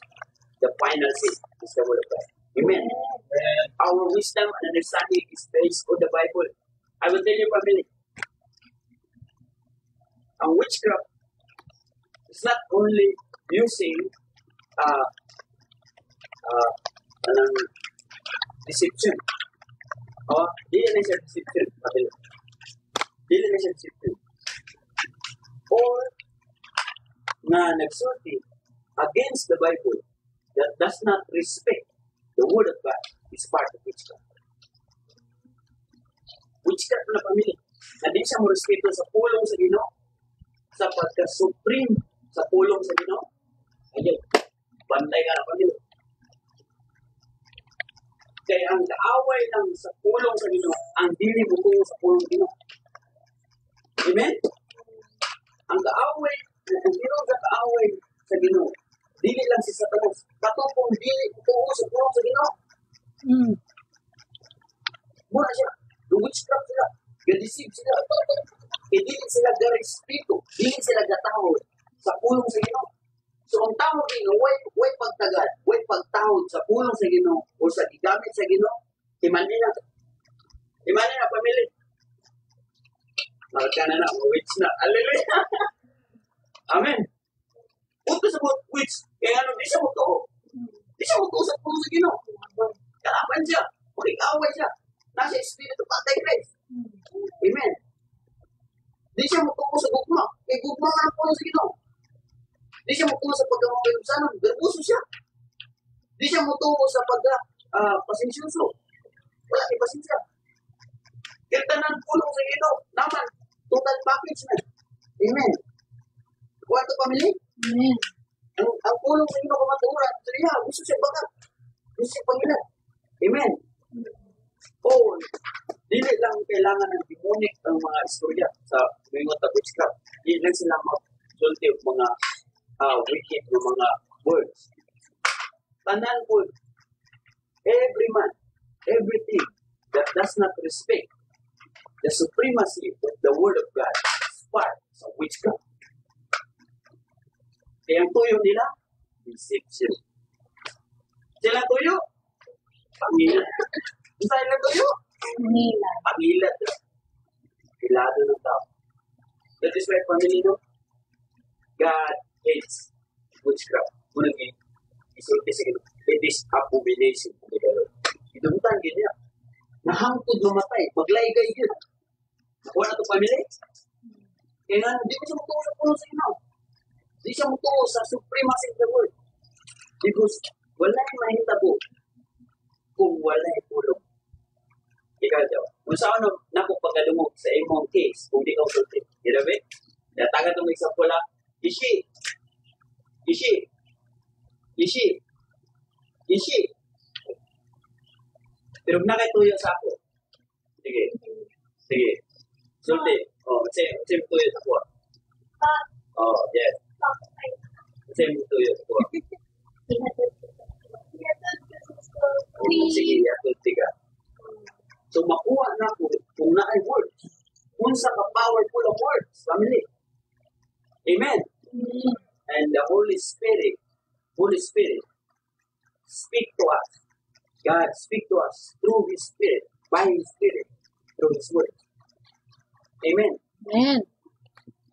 the final say is the word of God. Amen. Our wisdom and understanding is based on the Bible. I will tell you, family. Ang witchcraft is not only using deception. Dili na siya deception. Dili na siya deception. Or na nagsulti against the Bible that does not respect the word of God is part of witchcraft. Witchcraft na pamilya. Na di siya mo respeto sa pulong sa Ginoo, sa pagka-supreme sa pulong sa Ginoo. Ayun, bantay ka na pamilya. Kaya ang kaaway lang sa pulong sa Ginoo, ang dili mo sa pulong Ginoo. Amen? Ang kaaway, ang Ginoo sa kaaway sa Ginoo, dili lang si Satanas. Katupong dili tuo sa pulong sa Ginoo. Muna siya. Witchcraft sila. Gadisip sila. Dili sila ga-respeto. Dili sila gatahod sa pulong sa Ginoo. So ang tao ginoo, way pagtagad, way pagtahod sa pulong sa Ginoo o sa gigamit sa Ginoo, imani na pamilya. Marka na witch na. Hallelujah. Amen. Punto sa witch, kaya di siya mo to. Di siya mo to sa pulong sa Ginoo. Kalaban siya. Makikaway siya. Nasa espiritu patay Christ. Amen. Di siya mo to sa gugma. Kaya gugma nga ang pulong sa Ginoo. Di Di siya mutuo sa pagkamakayusanan. Garbuso siya. Di siya mutuo sa pasensyoso. Wala ni pasensya. Kaya tanan pulong sa Ginoo. Naman, total package na. Amen. Kuwato pamilya? Amen. Ang pulong sa Ginoo kumaturan. Siya, gusto siya bakat. Gusto siya Panginoon. Amen. Oh, dili lang kailangan ng demonic ang mga istorya sa mga witchcraft. Hindi lang sila magsulti mga wicked na mga words. Tanan po, every man, everything that does not respect the supremacy of the Word of God is part of witchcraft. Kaya ang tuyo nila, deception. Sila tuyo, pangilan. Isa ilang tuyo? Pangilan. Pangilan. Pilado ng tao. That is why family, no? God hates witchcraft. Unang isulti sa Ginoo. It is abomination to the Lord. Idumutan ganyan. Nahangtod mamatay. Maglaygay yun. Nakuha na ito family? Kaya nga, hindi ko siya mutuo sa puno sa Ginoo. Hindi siya mutuo sa supremacy of the word. Because wala yung mahitabo kung wala yung pulong. Ikaw daw. Kung saan naku pagkalumog sa imong case, kung di ka usulti. Ginabi? Datagan itong example lang. Ishi. Pero nakituyo sa ako. Sige. Sulti. Kasi tuyo sa ako. Yes. Kasi tuyo sa ako. Sige, sulti ka. So, makuha na ko kung na ay words. Kung sa ka-powerful of words. Family. Amen. And the Holy Spirit, speak to us. God speak to us through His Spirit, by His Spirit, through His Word. Amen. Amen.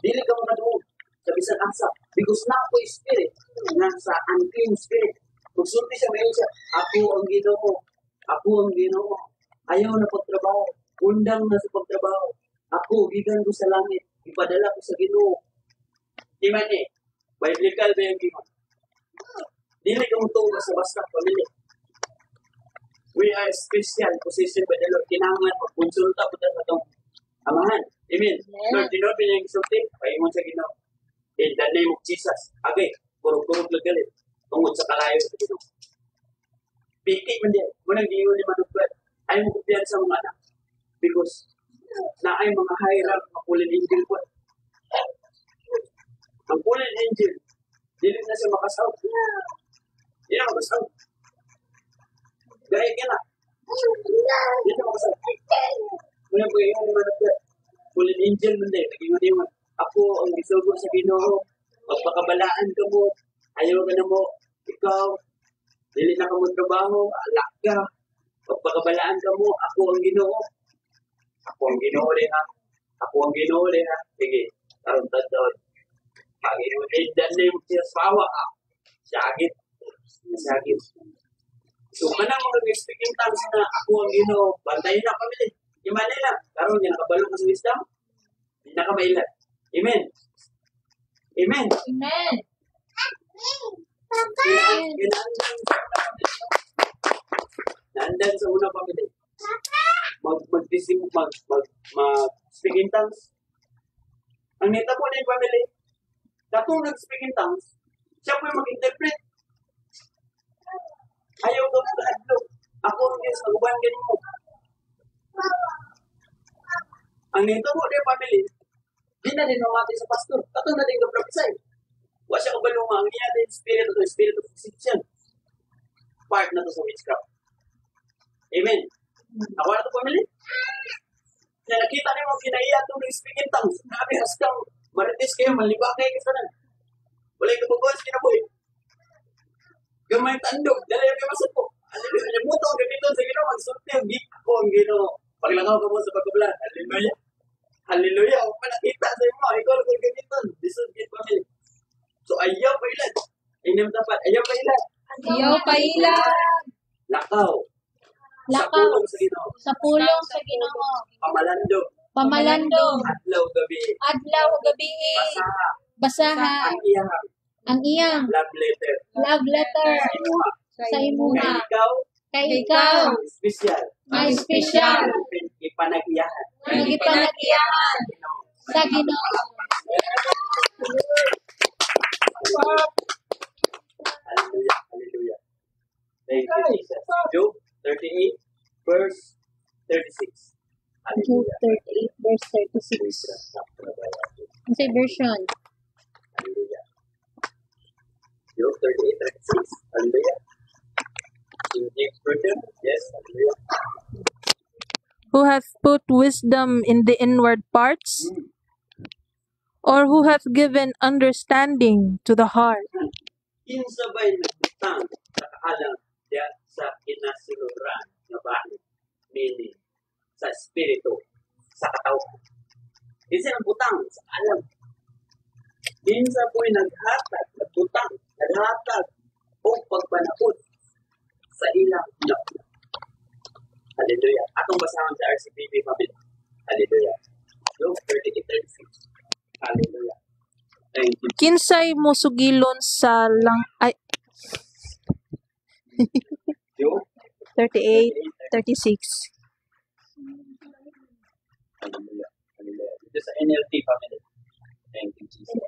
Dili ka makatuog sa bisan asa. Because na ako Spirit, nga sa unclean Spirit. Magsulti siya, mayon siya, ako ang Ginoo. Ayaw na pagtrabaho. Undang na sa pagtrabaho. Ako, gigan ko sa langit. Ipadala ko sa Ginoo. Di man Biblical ba yung giman? Dili ka mutuwa sa basta pamilya. We are special position by the Lord. Kinangan magkonsulta po tayo sa itong amahan. Amen. Lord, dinobi niya yung isulti. Pahingon sa Ginoo. In the name of Jesus. Okay. Kurog-kurog lang galit. Tungod sa kalayo sa Ginoo. Piki man din. Munang giyon ni Manugbat. Ayaw mo kupiyan sa mga anak. Because na ay mga high rank na pulin angel po. Ang pulin angel, dili na siya makasaw. Hindi na makasaw. Dahil ka na. Hindi na makasaw. Muna po yung managdat. Pulin angel man din. Naging ako ang isugo sa Ginoo. Magpakabalaan ka mo. Ayaw ka na mo. Ikaw. Dili na ka mo trabaho. Alak ka. Pagpakabalaan ka mo, ako ang Ginoo. Ako ang Ginoo rin ha. Sige, tarong tatawad. Panginoon, in the name of Jesus, pawa ka. Sakit. So, manang mga speaking tongues na ako ang Ginoo, bantayin na kami din. Imali na. Karoon niya, nakabalo ka sa wisdom. Hindi na ka mailan. Amen. Naandan sa unang pamilya. Mag-speak in tongues. Ang nita po na yung pamilya, katong nag-speak in tongues, siya po yung mag-interpret. Ayaw ko na adlog. Ako ang Diyos, nagubahan ganun mo. Ang nita po na yung pamilya, di na din mamati sa pastor. Katong na din ka-prophesy. Wa siya kabalunga, ang iya din spirit of deception. Part na to sa witchcraft. Amen. Ako na ito pamilya. Kaya nakita niyo mga kinaiya itong speak in tongues. Nabi hastang marites kayo, malibak kayo kasanan. Wala yung kapaguas kinabuhi. Gamay tandog, dala yung kamasad po. Hallelujah. Muto ang gamiton sa Ginoo. Magsulti ang gift ko ang Ginoo. Paglangaw ka mo sa pagkabulan. Hallelujah. Huwag malakita sa imo. Ikaw lang ang gamiton. This is gift pamilya. So ayaw pa ilan. Inyong tapat. Ayaw pa ilan. Lakaw. Sa pulong sa Ginoo. Sa pulong sa Ginoo. Pamalando. Adlaw gabi. Basaha. Ang iyahang. Ang iyang love letter. love letter sa imuha. Kay ikaw, Kay ikaw, special. may special, Ipanagiyahan. nagipanagiyahan sa Ginoo. Hallelujah. Hallelujah. Thank you, Jesus. Job 38, verse 36. Job Hallelujah. 38 verse 36. Sa version. Hallelujah. Job 38, 36. Hallelujah. In James Version, yes. Hallelujah. Who hath put wisdom in the inward parts? Or who hath given understanding to the heart? Kinsabay nagbutang sa kaalam diya sa kinasiluran na bahay, meaning sa espiritu, sa katawan. Kinsa ang butang sa alam. Kinsa po'y naghatag, nagbutang, naghatag o pagpanapod sa ilang loob. Hallelujah. Atong basahan sa RCPB family. Hallelujah. Job 38:36. Hallelujah. Thank you. Kinsay musugilon sa lang ay Job 38:36. Hallelujah. Hallelujah. Ito sa NLT family. Thank you, Jesus.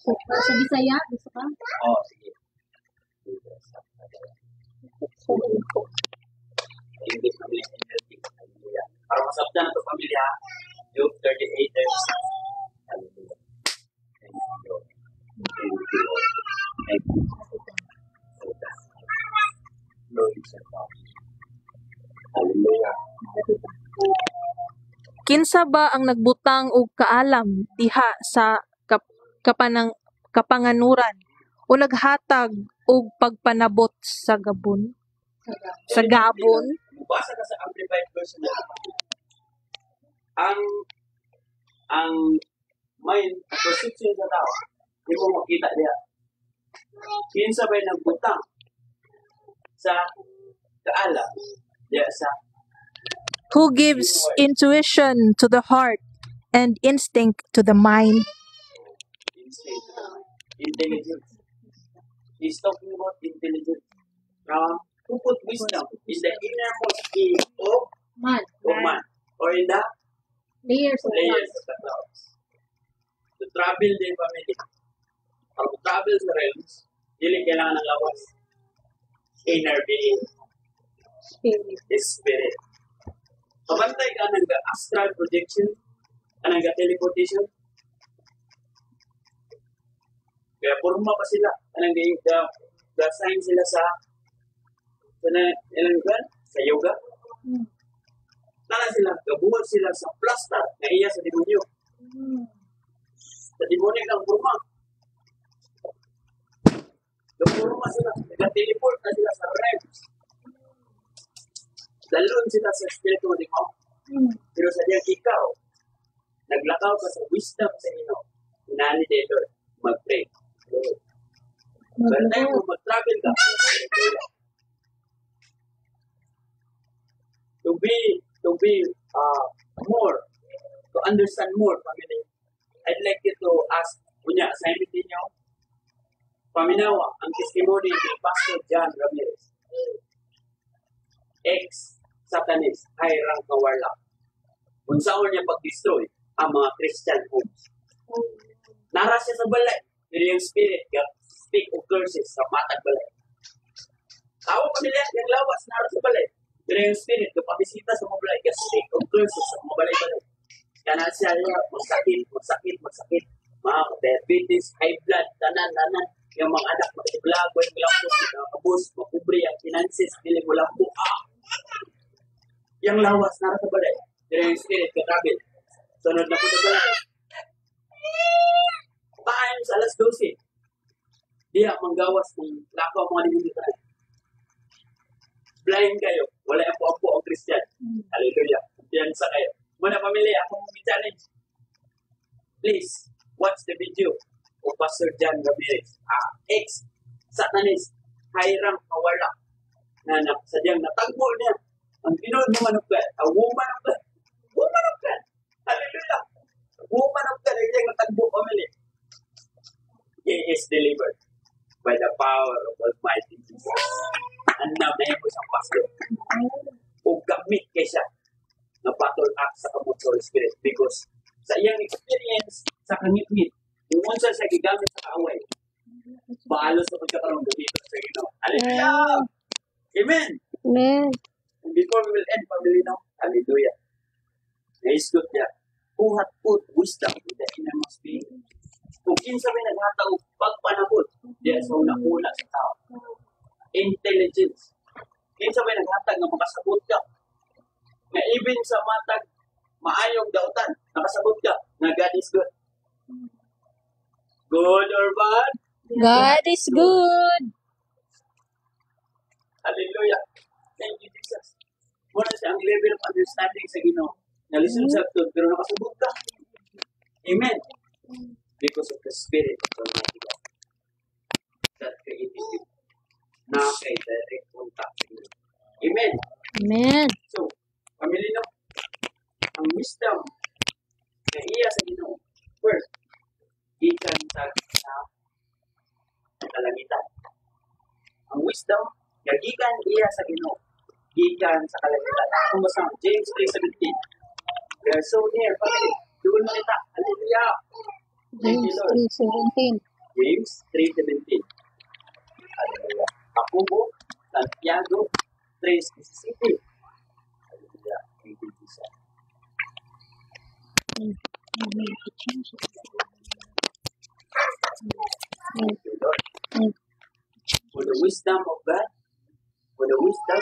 Sa Bisaya, gusto ka? Oh, sige. English family NLT. Hallelujah. Para masabda na ito pamilya, Job 38:36. Hallelujah. Thank you, Lord. Thank you, Lord. Thank you. Glory to God. Hallelujah. Kinsa ba ang nagbutang og kaalam diha sa kapanganuran o naghatag og pagpanabot sa gabon? Sa gabon? Basa ka sa Amplified Version na ang mind perception sa tao, di mo makita niya. Kinsa ba'y nagbutang sa kaalam diya sa Who gives intuition to the heart and instinct to the mind? instinct, intelligence. He's talking about intelligence. Who put wisdom in the innermost being of Man. man or in the Layers of layers of the clouds. To travel din family. Pag travel sa realms, hindi kailangan ng lawas. Inner being spirit. is spirit. Pabantay ka ng astral projection, ka ng teleportation. Kaya purma pa sila. Anong the-sign sila sa yoga. Nala sila, gabuhat sila sa plaster na iya sa demonyo. Sa demonyo ng purma. Gapurma sila, nag-teleport na sila sa realms. Dalun sila sa espiritu ni mo. Pero sa diyang ikaw, naglakaw ka sa wisdom sa inyo. Inani dito, mag-pray. Pero tayo mo mag-travel ka. To be more, to understand more, family. I'd like you to ask, kunya, assignment ninyo, paminawa, ang testimony ni Pastor John Ramirez. Ex-Satanist, high-rank na warlock. Kung saan niya pag-destroy ang mga Christian homes. Nara siya sa balay. Pero yung spirit, speak of curses sa matag balay. Tawa pa nila yung lawas, nara sa balay. Pero yung spirit, kapabisita sa mga balay, speak of curses sa mga balay-balay. Kaya siya niya, magsakit. Mga diabetes, high blood, tanan. Yung mga anak, makitiblago, yung lampos, yung kabus, makubri, ang finances, piling mo lampo. Yung lawas, nara sa balay. Pero yung spirit, katrabil. Sunod na po sa balay. Times alas 12. Diya, manggawas ng lakaw mga limutan. Blind kayo. Wala yung po ang Christian. Hallelujah. Diyan sa kayo. Muna pamilya, akong challenge. Please, watch the video of Pastor John Ramirez. Ex-Satanist, high-rank na warlock. Na sadyang natagbo niya. Ang Pinoy woman of God. A woman of God. Woman of God. Hallelujah. Woman of God. Ang natagbo pamilya. Okay. is delivered by the power of Almighty Jesus. Ang namin mo sa pastor. O gamit kay siya na battle act sa kamot sa Holy Spirit because sa iyang experience sa kangit-ngit, kung unsa siya gigamit sa kaaway, baalos na pagkakaroon dito sa Ginoo. Hallelujah! Amen! Amen. And before we will end, family now, hallelujah. Naisgot niya, buhat po wisdom in the innermost being. Kung kinsa may naghataw pagpanabot, diya sa una sa tao. Intelligence. Kinsa may naghatag nga makasabot ka. Nga even sa matag maayong dautan, nakasabot ka na God is good. Good or bad? God is good. Hallelujah. Thank you, Jesus. Muna siya ang level of understanding sa Ginoo. Nalisod sa ito, pero nakasabot ka. Amen. Because of the Spirit of Almighty God that created you. Na kay direct contact sa Ginoo. Amen. Amen. So, family no, ang wisdom na iya sa Ginoo, first, gikan sa kalangitan. Ang wisdom, gikan iya sa Ginoo, gikan sa kalangitan. Kung basta, James 3:17. We are so near, family. Doon mo kita. Hallelujah. Thank you, Lord. James 3:17. James 3:17. Hallelujah. Jacobo, Santiago 3:17. Hallelujah. Thank you, Jesus. Thank you, Lord. For the wisdom of God, for the wisdom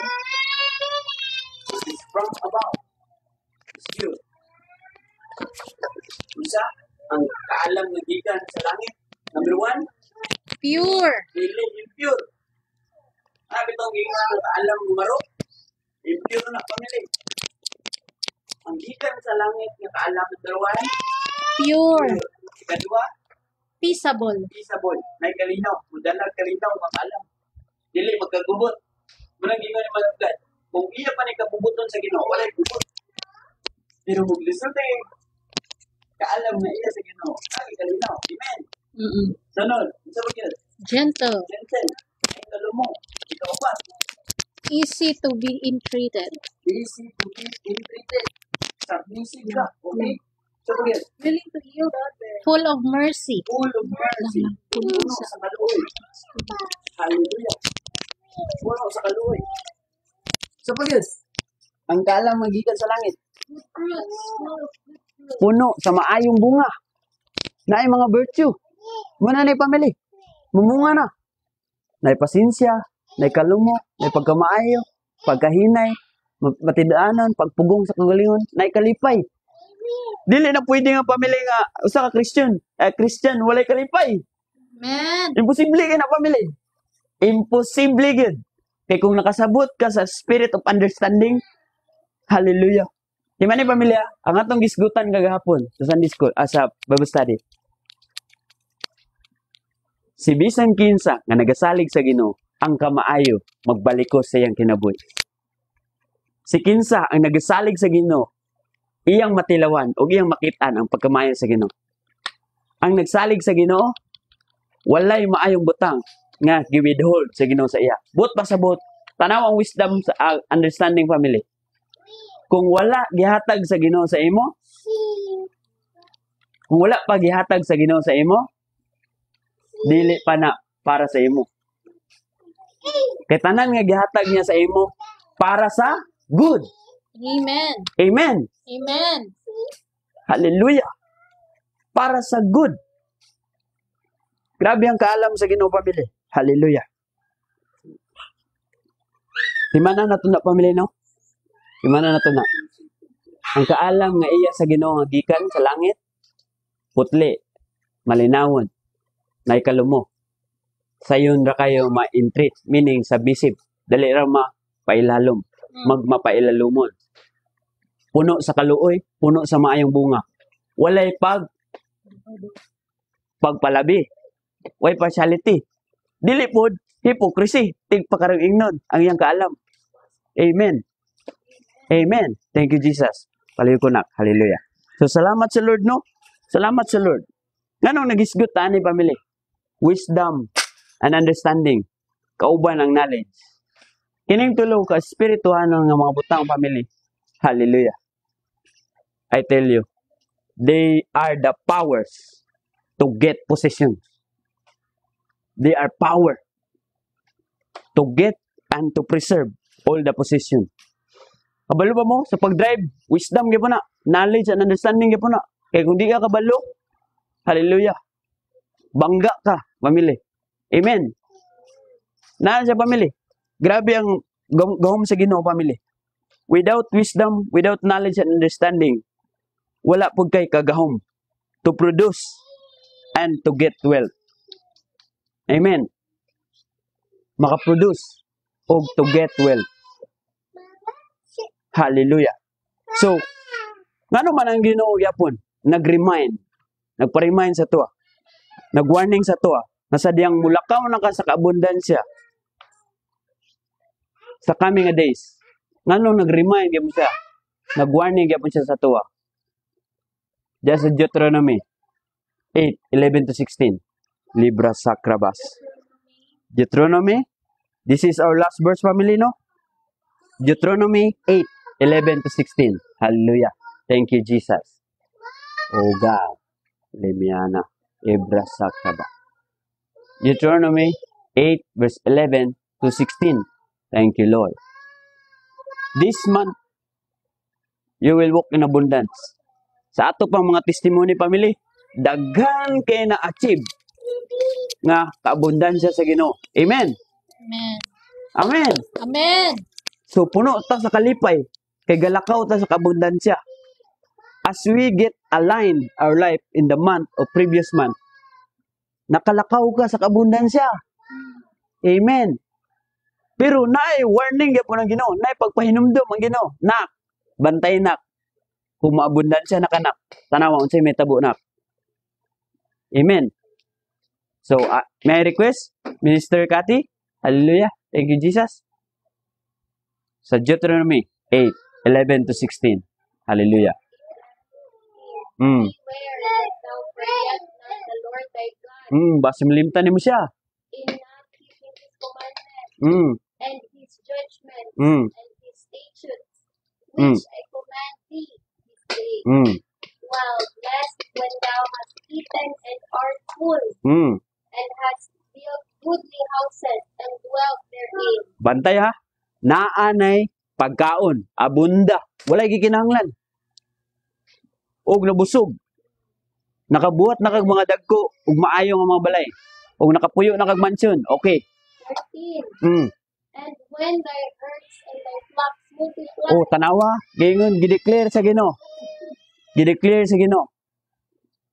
which is from above, is pure. Isa, ang kaalam na gikan sa langit. Number 1, Pure. dili impure. Sabi itong gikan ang kaalam gumaro, impure na family. Ang gikan sa langit na kaalam number 1, Pure. Ikadua, Peaceable. peaceable. May kalinaw. Mudalag kalinaw ang alam. Dili magkagubot. Munang gingon ni Malagad. Kung iya pa ni kabubuton sa Ginoo, walay gubot. Pero maglisod eh. Kaalam na iya sa Ginoo. Ay kalinaw. Amen. Sunod. Isa ba yun? Gentle. Gentle. Ay kalumo. Ikaw pa. Easy to be entreated. Easy to be treated. Submissive ka. Okay? Isa ba yun? Willing to yield. Full of mercy. Full of mercy. Puno sa kaluoy. Hallelujah. Puno sa kaluoy. So pag yun, ang kaalam magikan sa langit. Puno sa maayong bunga. Na ay mga virtue. Muna na pamili. Mumunga na. Na pasensya, na kalumo, na pagkamaayo, pagkahinay, matidaanan, pagpugong sa kagalingon, na kalipay. Dili na pwede nga pamili nga usa ka Christian walay kalipay. Amen. Imposible kay na pamili. Imposible gid. Kay kung nakasabot ka sa spirit of understanding, hallelujah. Di man ni pamilya, ang atong gisgutan kagahapon sa Sunday school, sa Bible study. Si bisan kinsa nga nagasalig sa Ginoo, ang kamaayo magbalikos sa iyang kinabuhi. Si kinsa ang nagasalig sa Ginoo, iyang matilawan o iyang makitaan ang pagkamayo sa Ginoo. Ang nagsalig sa Ginoo, walay maayong butang nga giwithhold sa Ginoo sa iya. But pasabot, tanaw ang wisdom sa understanding family. Kung wala gihatag sa Ginoo sa imo, kung wala pa gihatag sa Ginoo sa imo, dili pa na para sa imo. Kay tanan nga gihatag niya sa imo para sa good. Amen. Amen. Amen. Hallelujah. Para sa good. Grabe ang kaalam sa Ginoo pamilya. Hallelujah. Di man na nato na pamilya no? Di man na nato na. Ang kaalam nga iya sa Ginoo nga gikan sa langit, putli, malinawon, nay kalumo. Sayon ra kayo ma-entreat, meaning submissive. Dali ra mapailalom, magmapailalumon. Puno sa kaluoy, puno sa maayong bunga. Walay pagpalabi. Way partiality. Dili pod hypocrisy. Tigpakarang ingnon ang iyang kaalam. Amen. Amen. Thank you, Jesus. Palayo ko nak. Hallelujah. So, salamat sa Lord, no? Salamat sa Lord. Nganong nagisgot ta ni pamilya? wisdom, and understanding. Kauban ang knowledge. Kining tulo ka espirituhanon nga mga butang family. Hallelujah. I tell you, they are the powers to get possession. They are power to get and to preserve all the possession. Kabalo ba mo sa pag-drive? Wisdom gyud na, knowledge and understanding gyud na. Kaya kung di ka kabalo, hallelujah. Bangga ka, family. Amen. Na sa family. Grabe ang gahom sa Ginoo, family. Without wisdom, without knowledge and understanding, wala pud kay kagahom to produce and to get wealth. Amen. Makaproduce o to get wealth. Hallelujah. So, ngano man ang Ginoo yapon, nagpa-remind sa tuwa, nag-warning sa tuwa, na sadyang mulakaw na ka sa kaabundansya sa coming days. Ngano nag-remind gyud siya, nag-warning gyud siya sa tuwa. Diyan sa Deuteronomy 8:11-16. Libra Sacrabas. Deuteronomy, this is our last verse, family, no? Deuteronomy 8:11-16. Hallelujah. Thank you, Jesus. Oh God. Lemiana. Libra Sacrabas. Deuteronomy 8:11-16. Thank you, Lord. This month, you will walk in abundance. Sa ato pang mga testimony, family, daghan kay na-achieve nga kaabundansya sa Ginoo. Amen. Amen. Amen. Amen. So puno ta sa kalipay, kay galakaw ta sa kaabundansya. As we get aligned our life in the month or previous month, nakalakaw ka sa kaabundansya. Amen. Pero naay warning gyapon ang Ginoo, naay pagpahinumdom ang Ginoo. Nak, bantay nak. Kung maabundansya na kanak, tanawa unsay may tabo nak. Amen. So, may I request, Minister Cathy? Hallelujah. Thank you, Jesus. Sa Deuteronomy 8:11-16. Hallelujah. Beware that thou forget not the Lord thy God, Basta malimtan mo siya. in not keeping his commandments and his judgments and his statutes, which I command thee this day. While blessed when thou hast eaten and art full, and hast built goodly houses and dwelt therein. Bantay ha. Naanay pagkaon, abunda, walay gikinahanglan. Og nabusog. Nakabuhat na kag mga dagko ug maayo nga mga balay. Og nakapuyo na kag mansyon. Okay. 13. And when thy herds and thy flocks multiply, Oh, tanawa, gingon gideclare sa Ginoo. Gideclare sa Ginoo.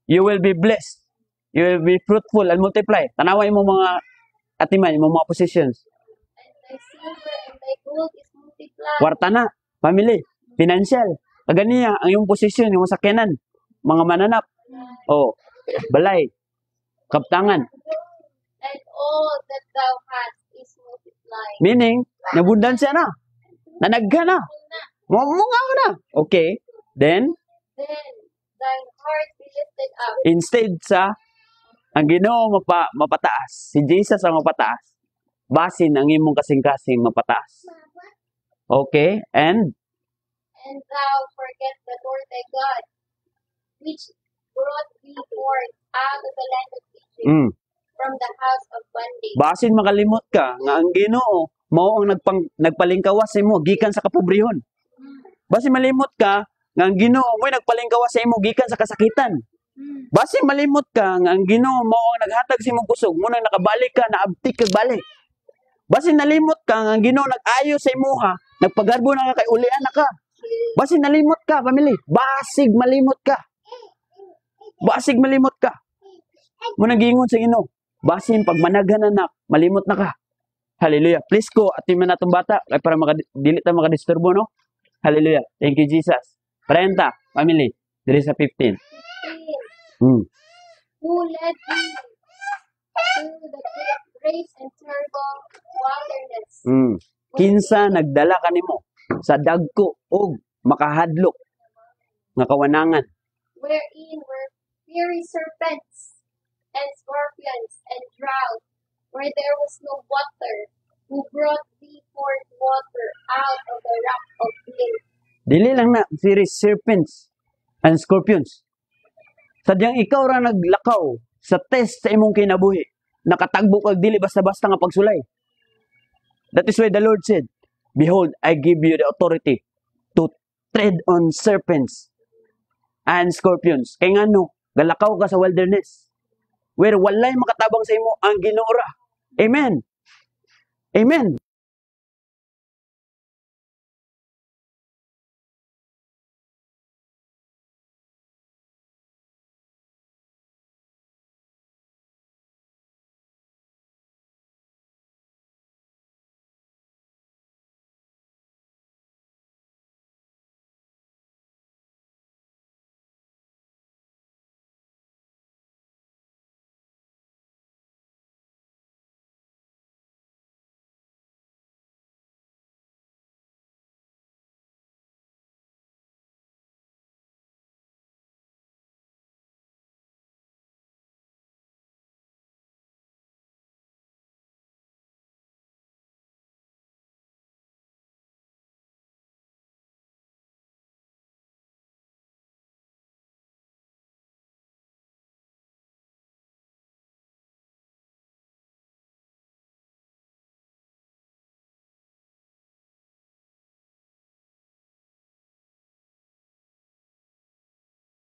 You will be blessed. You will be fruitful and multiply. Tanawa imong mga atiman, imong mga possessions. and thy silver and thy gold is multiplied, Kwarta na, family, financial. Kaganiya ang iyong posisyon, yung sakyanan, mga mananap. Oh, balay, kaptangan. and all that thou hast is multiplied. Meaning, nabundansya na. Nanagka na. Mumunga ka na. Okay. Then, Then thine heart be lifted up, instead sa ang Ginoo mapataas, si Jesus ang mapataas, basin ang imong kasing-kasing mapataas. Okay? And thou forget the Lord thy God, which brought thee forth out of the land of Egypt, from the house of bondage. basin makalimot ka nga ang Ginoo mao ang nagpalingkawas sa imo gikan sa kapobrehon. Basin malimot ka nga ang Ginoo mo'y nagpalingkawas sa imo gikan sa kasakitan. Basin malimot ka nga ang Ginoo mao ang naghatag sa imong kusog mo nang nakabalik ka na abtik kag balik. Basin nalimot ka nga ang Ginoo nag-ayo sa imuha, nagpagarbo na ka kay ulian na ka. Basin nalimot ka, family. Basig malimot ka. Basig malimot ka. Mo nagingon sa Ginoo. Basin pag managhan anak, malimot na ka. Hallelujah. Please ko atin man natong bata kay para dili ta makadisturbo, no? Hallelujah. Thank you, Jesus. 30, family. Diri sa 15. 15. Who led thee through the great and terrible wilderness, Kinsa nagdala kanimo sa dagko og makahadlok nga kawanangan. wherein were fiery serpents and scorpions, and drought, where there was no water, who brought thee forth water out of the rock of flint. Dili lang na series serpents and scorpions. Sadyang ikaw ra naglakaw sa test sa imong kinabuhi. Nakatagbo kag dili basta-basta nga pagsulay. That is why the Lord said, "Behold, I give you the authority to tread on serpents and scorpions." Kay ngano, galakaw ka sa wilderness. Where walay makatabang sa imo ang Ginoo ra. Amen. Amen.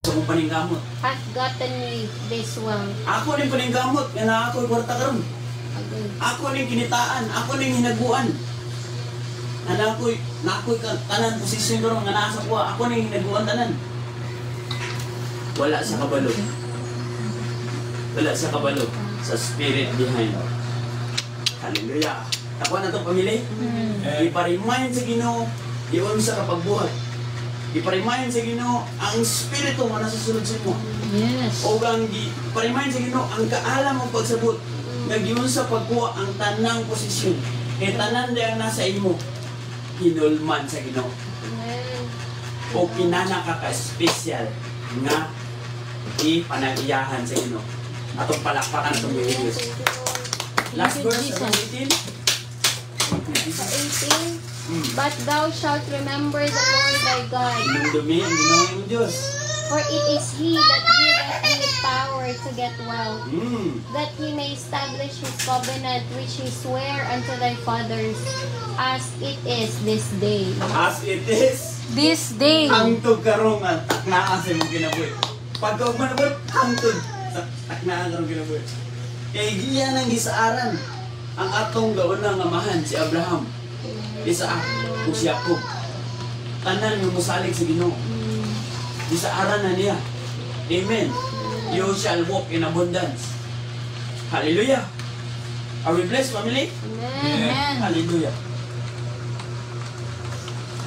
Sa kong paningkamot. Hath gotten me this one. Ako ning paningkamot, nga na ako'y kwarta karon. Again. Ako ning kinitaan, ako ning hinaguan. Nga na ako'y tanan posisyon karon nga naa sa kuha, ako ning hinaguan tanan. Wala sa kabalo. Wala sa kabalo. Sa spirit behind. Hallelujah. Ako na to pamili. Ipa-remind sa Ginoo, iyon sa kapagbuhat. Ipa-remind sa Ginoo ang espiritu nga nasusunod sa imo. Yes. O ang ipa-remind sa Ginoo ang kaalam ang pagsabot nga giun sa pagkuha ang tanang posisyon. Kay tanan di ang nasa imo hinulman sa Ginoo. Amen. O kinana ka ka-special nga ipanagiyahan sa Ginoo. Atong palakpakan itong Diyos. Last verse, verse 18. Sa 18, But thou shalt remember the Lord thy God, Inundumi ang Ginoo ng Diyos. for it is He that giveth thee power to get wealth, that He may establish His covenant which He sware unto thy fathers, as it is this day. As it is, This day, hangtod karong at taknaan sa imong kinabuhi. Pagka manabot, hangtod sa taknaan karong kinabuhi. Kay giya nang gisaaran ang atong gaunang amahan si Abraham. Isaak o si Jacob. Tanan nga musalig sa Ginoo. Gisaaran na niya. Amen. You shall walk in abundance. Hallelujah. Are we blessed, family? Amen. Hallelujah.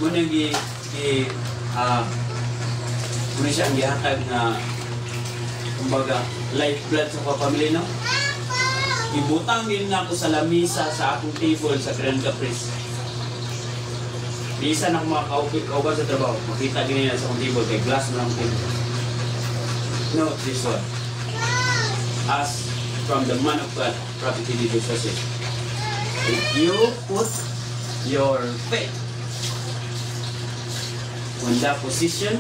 Muna muna siya ang gihatag na kumbaga lifeblood sa kapamilya, no? Ibutang din na ako sa lamisa sa akong table sa Grand Caprice. Bisa na mga kauban sa trabaho, makita din nila sa akong table, kay glass mo lang table. Note this one. As from the man of God, Prophet Elisha says, if you put your faith on that position,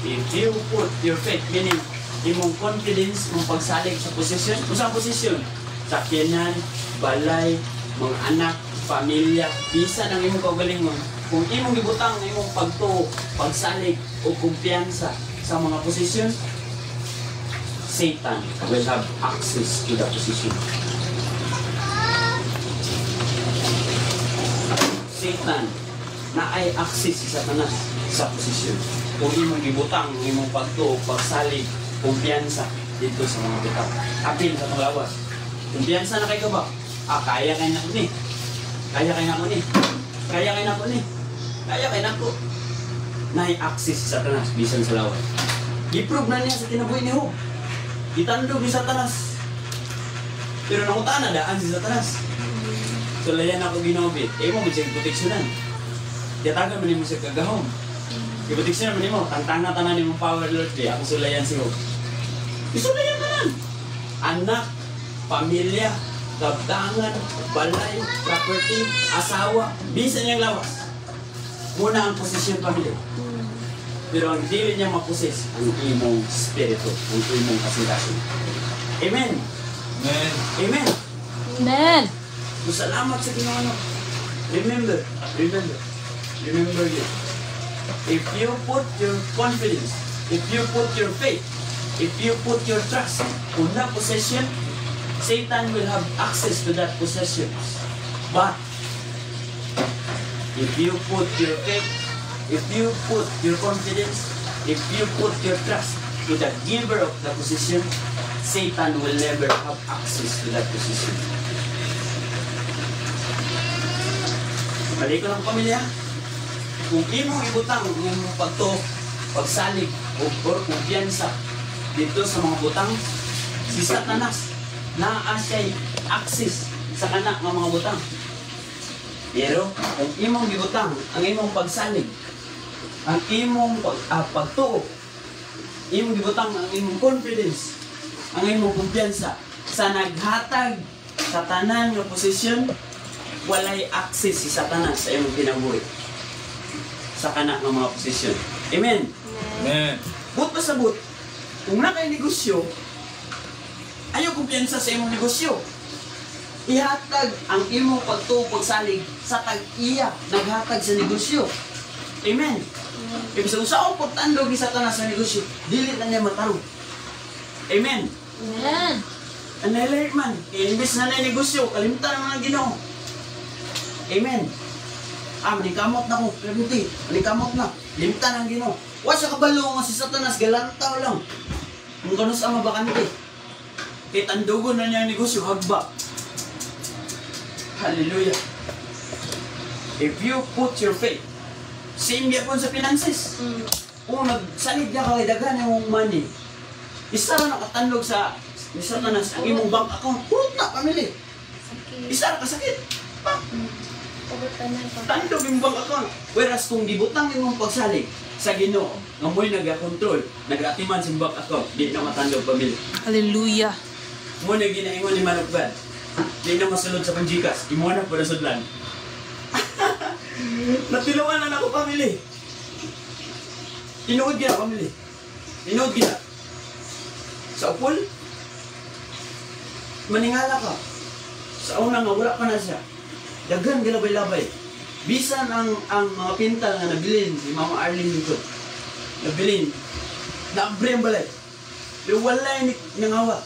if you put your faith, meaning imong confidence, mong pagsalig sa posisyon, usang posisyon, sakyanan, balay, mga anak, pamilya, bisa ng imong kaugalingon. Kung imong gibutang imong pagtuo, pagsalig o kumpiyansa sa mga posisyon, Satan will have access to the position. Satan na ay access si Satanas sa posisyon. Kung imong gibutang imong pagtuo, pagsalig, kumpiyansa dito sa mga bitaw. Apil sa panglawas. Kumpiyansa na kay ka ba? Kaya kay na ko ni. Kaya kay na ko ni. Kaya kay na ko ni. Kaya kay na ko. Na-access si Satanas bisan sa lawas. I-prove na niya sa kinabuhi ni Job. Itandog ni Satanas. Pero nakutaan na daan si Satanas. So layan ako ginobit. Mo mo siyang proteksyonan. Tiyatagan mo ni mo sa kagahom. Iproteksyonan mo ni mo. Tantang na tanan ni mo power Lord. Ako sulayan si Job. Isulayan ka lang. Anak, pamilya, kabtangan, balay, property, asawa, bisan niyang lawas. Muna ang posisyon pamilya. Pero ang dili niya maposes ang imong spirito, ang imong kasindasin. Amen. Amen. Amen. Amen. So, salamat sa Ginoo. Remember you. If you put your confidence, if you put your faith, if you put your trust on that possession, Satan will have access to that possession. But if you put your faith, if you put your confidence, if you put your trust to the giver of the possession, Satan will never have access to that possession. Balik ko ng pamilya. Kung imong ibutang ang imong pagsalig o kumpiyansa dito sa mga butang, si Satanas naa siya'y access sa kanak ng mga butang. Pero kung imong gibutang ang imong pagsalig, ang imong pagtuo, imong gibutang ang imong confidence, ang imong kumpiyansa sa naghatag sa tanan nga posisyon, walay access si Satanas sa imong kinabuhi sa kanak ng mga posisyon. Amen. Amen. But pasabot, kung nakay negosyo, ayaw kumpiyansa sa imong negosyo. Ihatag ang imong pagtuo pagsalig sa tag-iya naghatag sa negosyo. Amen. Ibig sabihin sa akong pagtandog ni Satanas sa negosyo, dili na niya matarong. Amen. Amen. Ang nalilate man, imbis na na negosyo, kalimtan naman ang Ginoo. Amen. Manikamot na ko, kalimti, manikamot na, limtan ang Ginoo. Wa sa kabalo nga si Satanas, galantaw lang. Kung ganun sa mabakante. Kaya tandugon na niya ang negosyo, hagba. Hallelujah. If you put your faith, same yapon sa finances. Kung nagsalig niya kay daghan yung money, isa na nakatandog sa Satanas ang imong bank account, purot na, pamili. Isa na kasakit. Tandog yung bank account. Whereas kung gibutang yung pagsalig sa Ginoo, nga mo'y nag-control, nag-atiman sa bank account, di na matandog pamili. Hallelujah. Mo na ginaingon ni Manugban. Di na masulod sa panjikas. Imo na para sudlan. Natilawan na ako pamili. Tinuod gina pamili. Tinuod gina. Sa upol, maningala ka. Sa una nga wala pa na siya. Daghan galabay-labay. Bisan ang mga pintal nga nabilin si Mama Arlene Ningkod. Nabilin. Naabre ang balay. Pero wala yung nangawa.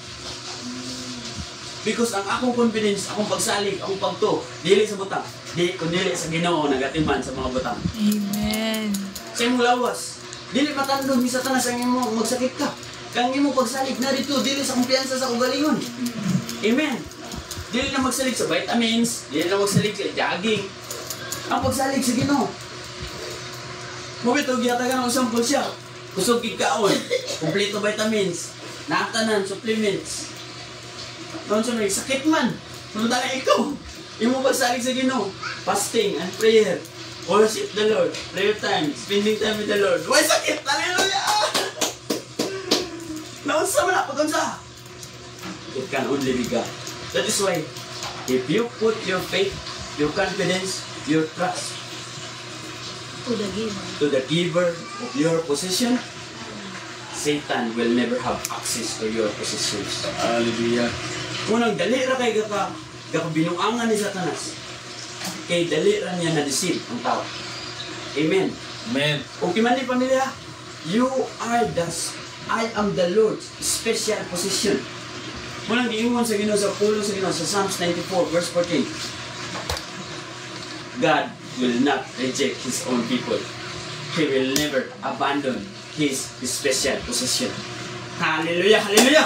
Because ang akong confidence, akong pagsalig, akong pagto, dili sa butang. Dili sa Ginoo nagatiman sa mga butang. Amen. Sa imong lawas, dili matandog ni Satanas ang imong magsakit ka. Kang imong pagsalig na rito, dili sa kumpiyansa sa ugalingon. Amen. Dili na magsalig sa vitamins, dili na magsalig sa jogging. Ang pagsalig sa Ginoo. Mubit og gihatagan og sample siya. Kusog gikaon, kompleto vitamins, natanan supplements. Noon sa may sakit man. Samantala ikaw, imo pagsalig sa Ginoo, fasting and prayer, worship the Lord, prayer time, spending time with the Lord. Why sakit? Hallelujah! Naunsa man na pag-unsa? It can only be God. That is why, if you put your faith, your confidence, your trust to the giver of your possession, Satan will never have access to your possessions. Hallelujah. Unang dali ra kay binuangan ni Satanas. Kay dali ra niya na-deceive ang tao. Amen. Amen. Kung kimani pamilya, I am the Lord's special possession. Munang giingon sa Ginoo sa pulo sa Ginoo sa Psalms 94 verse 14. God will not reject His own people. He will never abandon His special possession. Hallelujah! Hallelujah!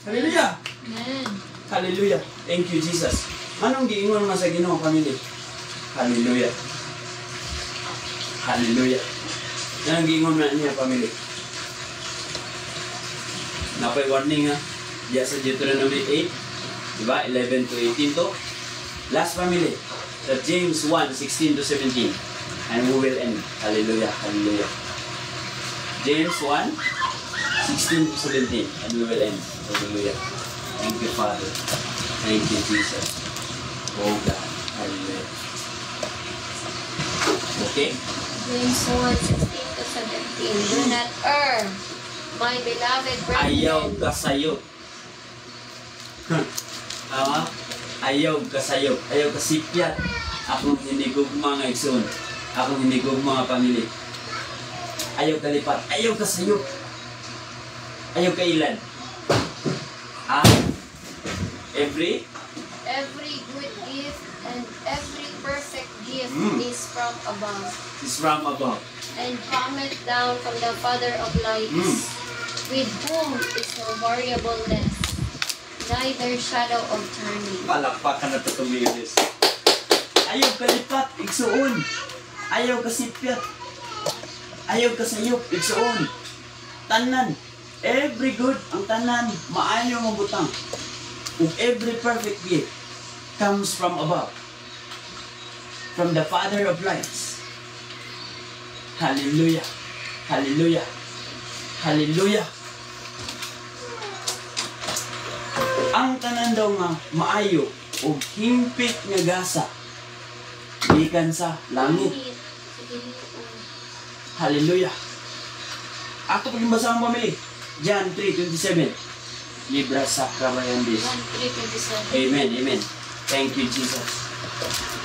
Hallelujah! Amen. Hallelujah! Thank you, Jesus. Anong giingon man sa Ginoo pamilya? Hallelujah! Hallelujah! Anong giingon man niya pamilya? Napay warning ha. Diya sa Deuteronomy 8, diba? 11 to 18 to. Last family, sa James 1, 16 to 17. And we will end. Hallelujah, hallelujah. James 1, 16 to 17, and we will end. Hallelujah. Thank you, Father. Thank you, Jesus. Oh God. Hallelujah. Okay? James 1:16 to 17. Do not err, my beloved brethren. Ayaw ka sayo. Tama? Ayaw ka sayo. Ayaw ka sipyat. Akong hindi ko mga igsoon. Akong hindi ko mga pamili. Ayaw ka lipat. Ayaw ka sayo. Ayaw ka ilan. Every good gift and every perfect gift is from above. is from above. And cometh down from the Father of lights, with whom is no variableness, neither shadow of turning. Palakpakan na ito tumilis. Ayaw ka lipat, igsuon. Ayaw ka sipyat. Ayaw ka sayop, igsuon. Tanan. Every good, ang tanan, maayo ang butang. Ug every perfect gift comes from above. From the Father of lights. Hallelujah. Hallelujah. Hallelujah. Ang tanan daw nga maayo ug himpit nga gasa gikan sa langit. Hallelujah. Ako pagbasa ang pamili. John 3:27. Libra Sacra Mayandis. John 3:27. Amen. Amen. Thank you, Jesus.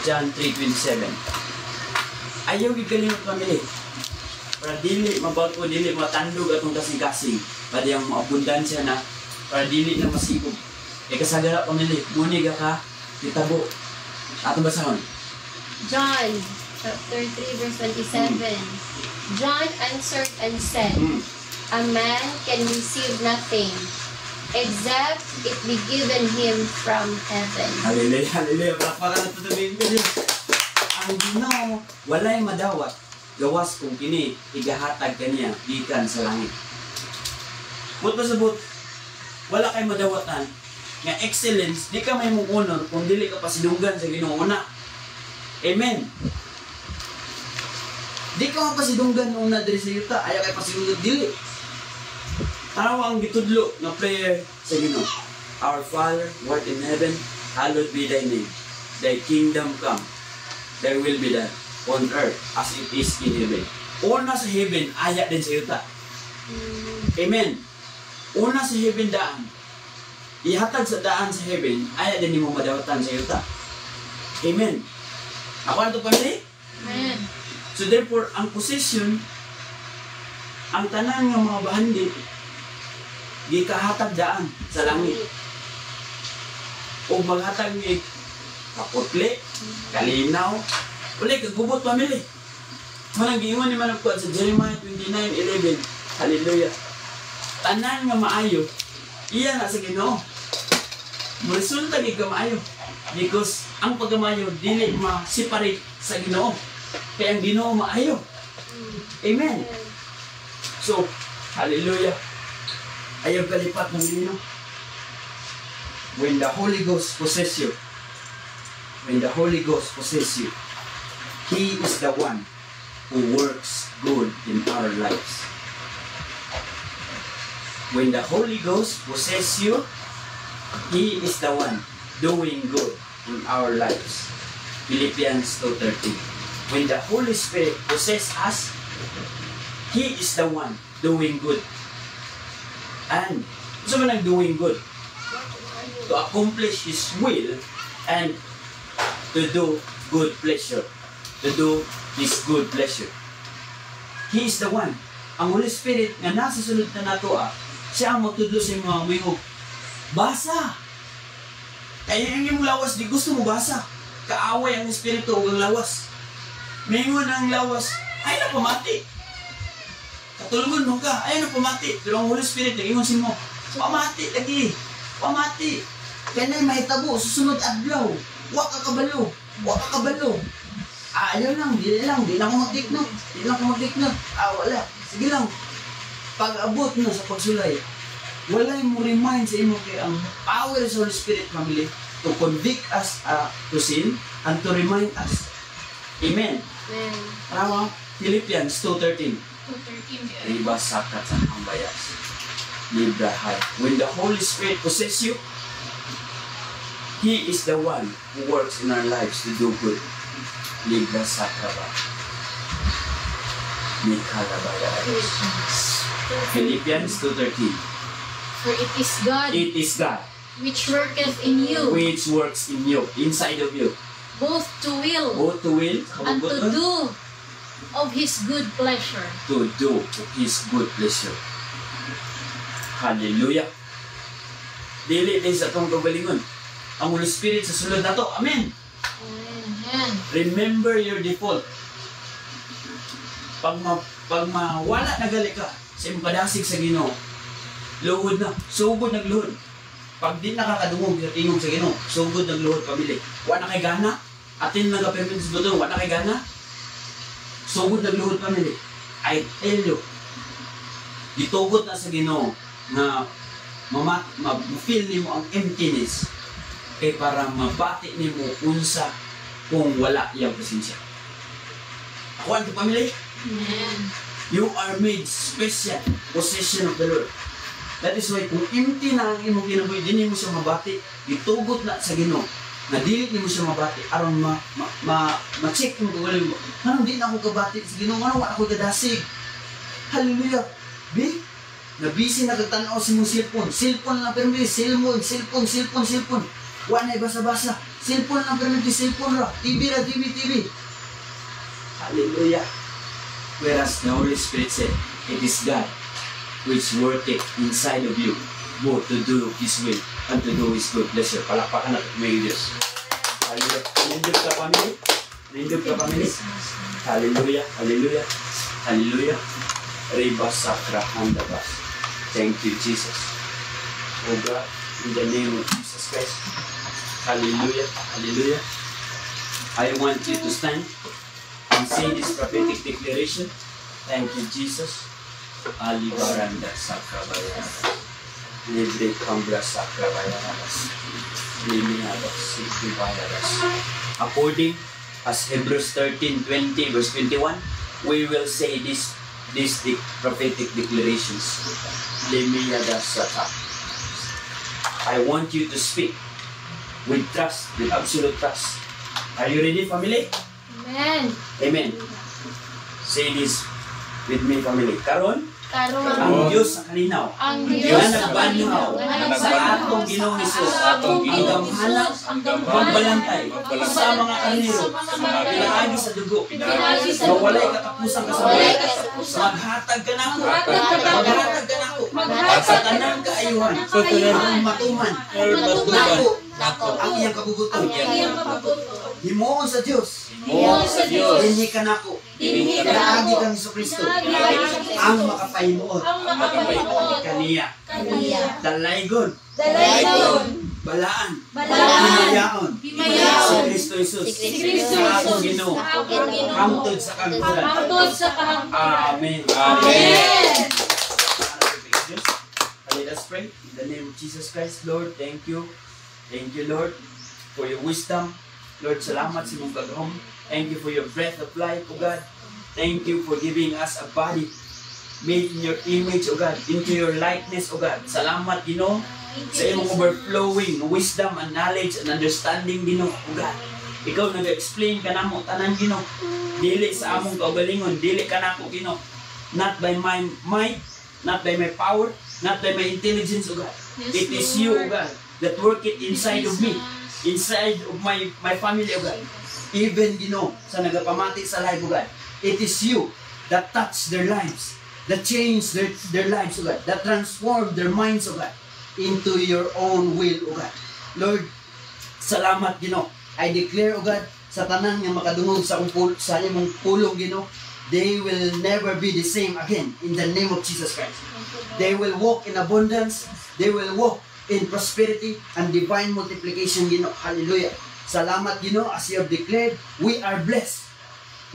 John 3:27. Ayaw gigaling pamili. Para dili mabago, dili matandog atong kasing-kasing. Para yung abundansya na, para dili na masigog. Kasagara pamili, muniga ka, kitabo. Atong basahon. John chapter 3 verse 27. John answered and said, a man can receive nothing except it be given him from heaven. Hallelujah, hallelujah. Para na tutubihin ko din. Ang Ginoo walay madawat gawas kung kini igahatag kaniya gikan sa langit. But pasabot, wala kay madawatan nga excellence, di ka may mong honor kung dili ka pasidunggan sa Ginoo una. Amen. Di ka mapasidunggan nung na diri sa yuta, ayaw kay pasidunggan dili. Ano ang gitudlo na prayer sa Ginoo? Our Father, who art in heaven, hallowed be thy name. Thy kingdom come. Thy will be done on earth as it is in heaven. Una sa heaven, aya din sa yuta. Amen. Una sa heaven daan. Ihatag sa daan sa heaven, aya din mo madawatan sa yuta. Amen. Ako na ito pamili? Amen. So therefore, ang possession, ang tanan ng mga bahandi, di kahatag daan sa langit. O maghatag ni kaputli, kalinaw, uli kagubot pamili. Manang giingon ni Managkuan sa Jeremiah 29:11. Hallelujah. Tanan nga maayo, iya na sa Ginoo. Resulta gid ka maayo. Because ang pagkamayo dili ma-separate sa Ginoo. Kaya ang Ginoo maayo. Amen. So, hallelujah. Ayaw kalipat ng Ginoo. When the Holy Ghost possess you, when the Holy Ghost possess you, He is the one who works good in our lives. When the Holy Ghost possess you, He is the one doing good in our lives. Philippians 2:13. When the Holy Spirit possess us, He is the one doing good. And so man ang doing good? To accomplish His will and to do good pleasure. To do His good pleasure. He is the one. Ang Holy Spirit nga nasa sulod na nato, siya ang magtudlo sa mga mayong basa. Kaya yung iyong lawas, di gusto mo basa. Kaaway ang Espiritu o ang lawas. Mayroon ang lawas, ay na pamati. Katulungan mo ka, ay na pamati. Pero ang Holy Spirit, nag-ingon mo, pamati lagi. Pamati. Kaya na mahitabo, susunod adlaw. Wa ka kabalo. Wa ka kabalo. Ayaw lang, di na ako mag-take-note. Di na ako mag-take-note. Wala. Sige lang. Pag-abot na sa pagsulay, wala mo remind sa imo kay ang power sa Holy Spirit, family, to convict us to sin and to remind us. Amen. Amen. Tama? Philippians 2:13. 2:13. Riba sakat sa pambayas. Librahad. When the Holy Spirit possesses you, He is the one who works in our lives to do good. Libra Sakraba. Mikalabaya. Philippians 2:13. For it is God It is God which worketh in you, which works in you, inside of you, both to will both to will and to do of His good pleasure. to do His good pleasure. Hallelujah. Dili din sa itong kagalingon. Ang Holy Spirit sa sulod na to. Amen. Amen. Remember your default. Pag mawala na gali ka sa imong padasig sa Ginoo, luhod na, sugod nagluhod. Pag di nakakadungog sa tingog sa Ginoo, sugod nagluhod pamili. Wa na kay gana, atin nagapermit sa butong, wa na kay gana, sugod nagluhod pamili. I tell you, gitugot na sa Ginoo na ma-feel nimo ang emptiness kay para mabati nimo unsa kung wala iyang presensya. Ako ang pamilya, Amen. you are made special possession of the Lord. That is why kung empty na ang imong kinabuhi, di mo siya mabati, gitugot na sa Ginoo na dili nimo siya mabati aron ma-check mo kung mo. Ano di na ako kabati sa Ginoo, ano wa ako kadasig. Hallelujah. Bi na busy na kagtanaw sa mong cellphone lang permi, cellphone. Wa na basa-basa. Cellphone lang permi, cellphone ra. TV. Hallelujah. Whereas the Holy Spirit said, it is God which worketh inside of you, both to do His will and to do His good pleasure. Palakpakan natin may Diyos. Hallelujah. Nindog ka pamilya. Hallelujah. Reba Sakra Handabas. Thank you, Jesus. Oh God, in the name of Jesus Christ. Hallelujah. I want you to stand and say this prophetic declaration. Thank you, Jesus. Alibaranda Sakrabayanas. Libre Kambra Sakrabayanas. Limiadas Sikibayanas. According as Hebrews 13:20 verse 21, we will say these prophetic declarations. Limiadas Sata. I want you to speak with trust, with absolute trust. Are you ready, family? Amen. Amen. Say this with me, family. Karon, Karon ang Diyos sa kalinaw, ang nga Diyos nagbanhaw sa atong Ginoong Hesus, ang gamhanan, pagbalantay sa mga karnero, pinaagi sa dugo, mawalay katapusang kasabayan, maghatag ka na ako, sa tanang kaayuhan, ang matuman, nako, ang iyang kabubuton. Himoon sa Diyos, dinhi ka nako, pinaagi kang Jesucristo, ang makapahimuot, kaniya, dalaygon, balaan, himayaon, si Kristo Jesus, sa akong Ginoo, hangtod sa kagbulan. Amen. Let us pray. In the name of Jesus Christ, Lord, thank you. Thank you, Lord, for your wisdom. Lord, salamat sa mong gagawin. Thank you for your breath of life, O God. Thank you for giving us a body made in your image, O God, into your likeness, O God. Salamat, Ginoo, sa imong overflowing wisdom and knowledge and understanding, Ginoo, O God. Ikaw nag-explain ka namo tanan, Ginoo. Dili sa among kaugalingon, dili ka nako, Ginoo. Not by my might, not by my power, not by my intelligence, O God. It is you, O God, that work it inside of me, inside of my family, O God. Even, Ginoo, sa nagapamati sa life, O God. It is you that touch their lives, that change their lives, O God, that transform their minds, O God, into your own will, O God. Lord, salamat, Ginoo. I declare, O God, sa tanan nga makadungog sa imong pulong, Ginoo, they will never be the same again in the name of Jesus Christ. They will walk in abundance, they will walk in prosperity and divine multiplication, Ginoo. Hallelujah. Salamat, Ginoo, as you have declared, we are blessed.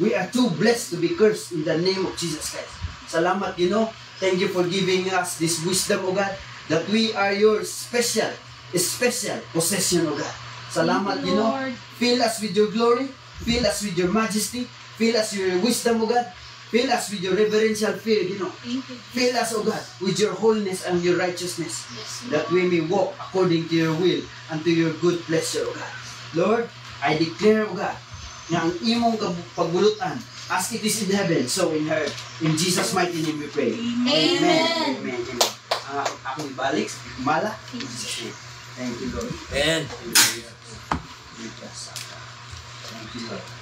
We are too blessed to be cursed in the name of Jesus Christ. Salamat, Ginoo. Thank you for giving us this wisdom, O God, that we are your special possession, O God. Salamat, Ginoo. Fill us with your glory. Fill us with your majesty. Fill us with your wisdom, O God. Fill us with your reverential fear, Ginoo. Thank you. Fill us, O God, with your holiness and your righteousness, Yes, that we may walk according to your will and to your good pleasure, O God. Lord, I declare, O God, na ang imong pagbulutan, as it is in heaven, so in earth. In Jesus' mighty name we pray. Amen. Amen. Amen. Ako ibalik sa Mala. In Jesus' name. Thank you, Lord. Amen. Thank you, Lord.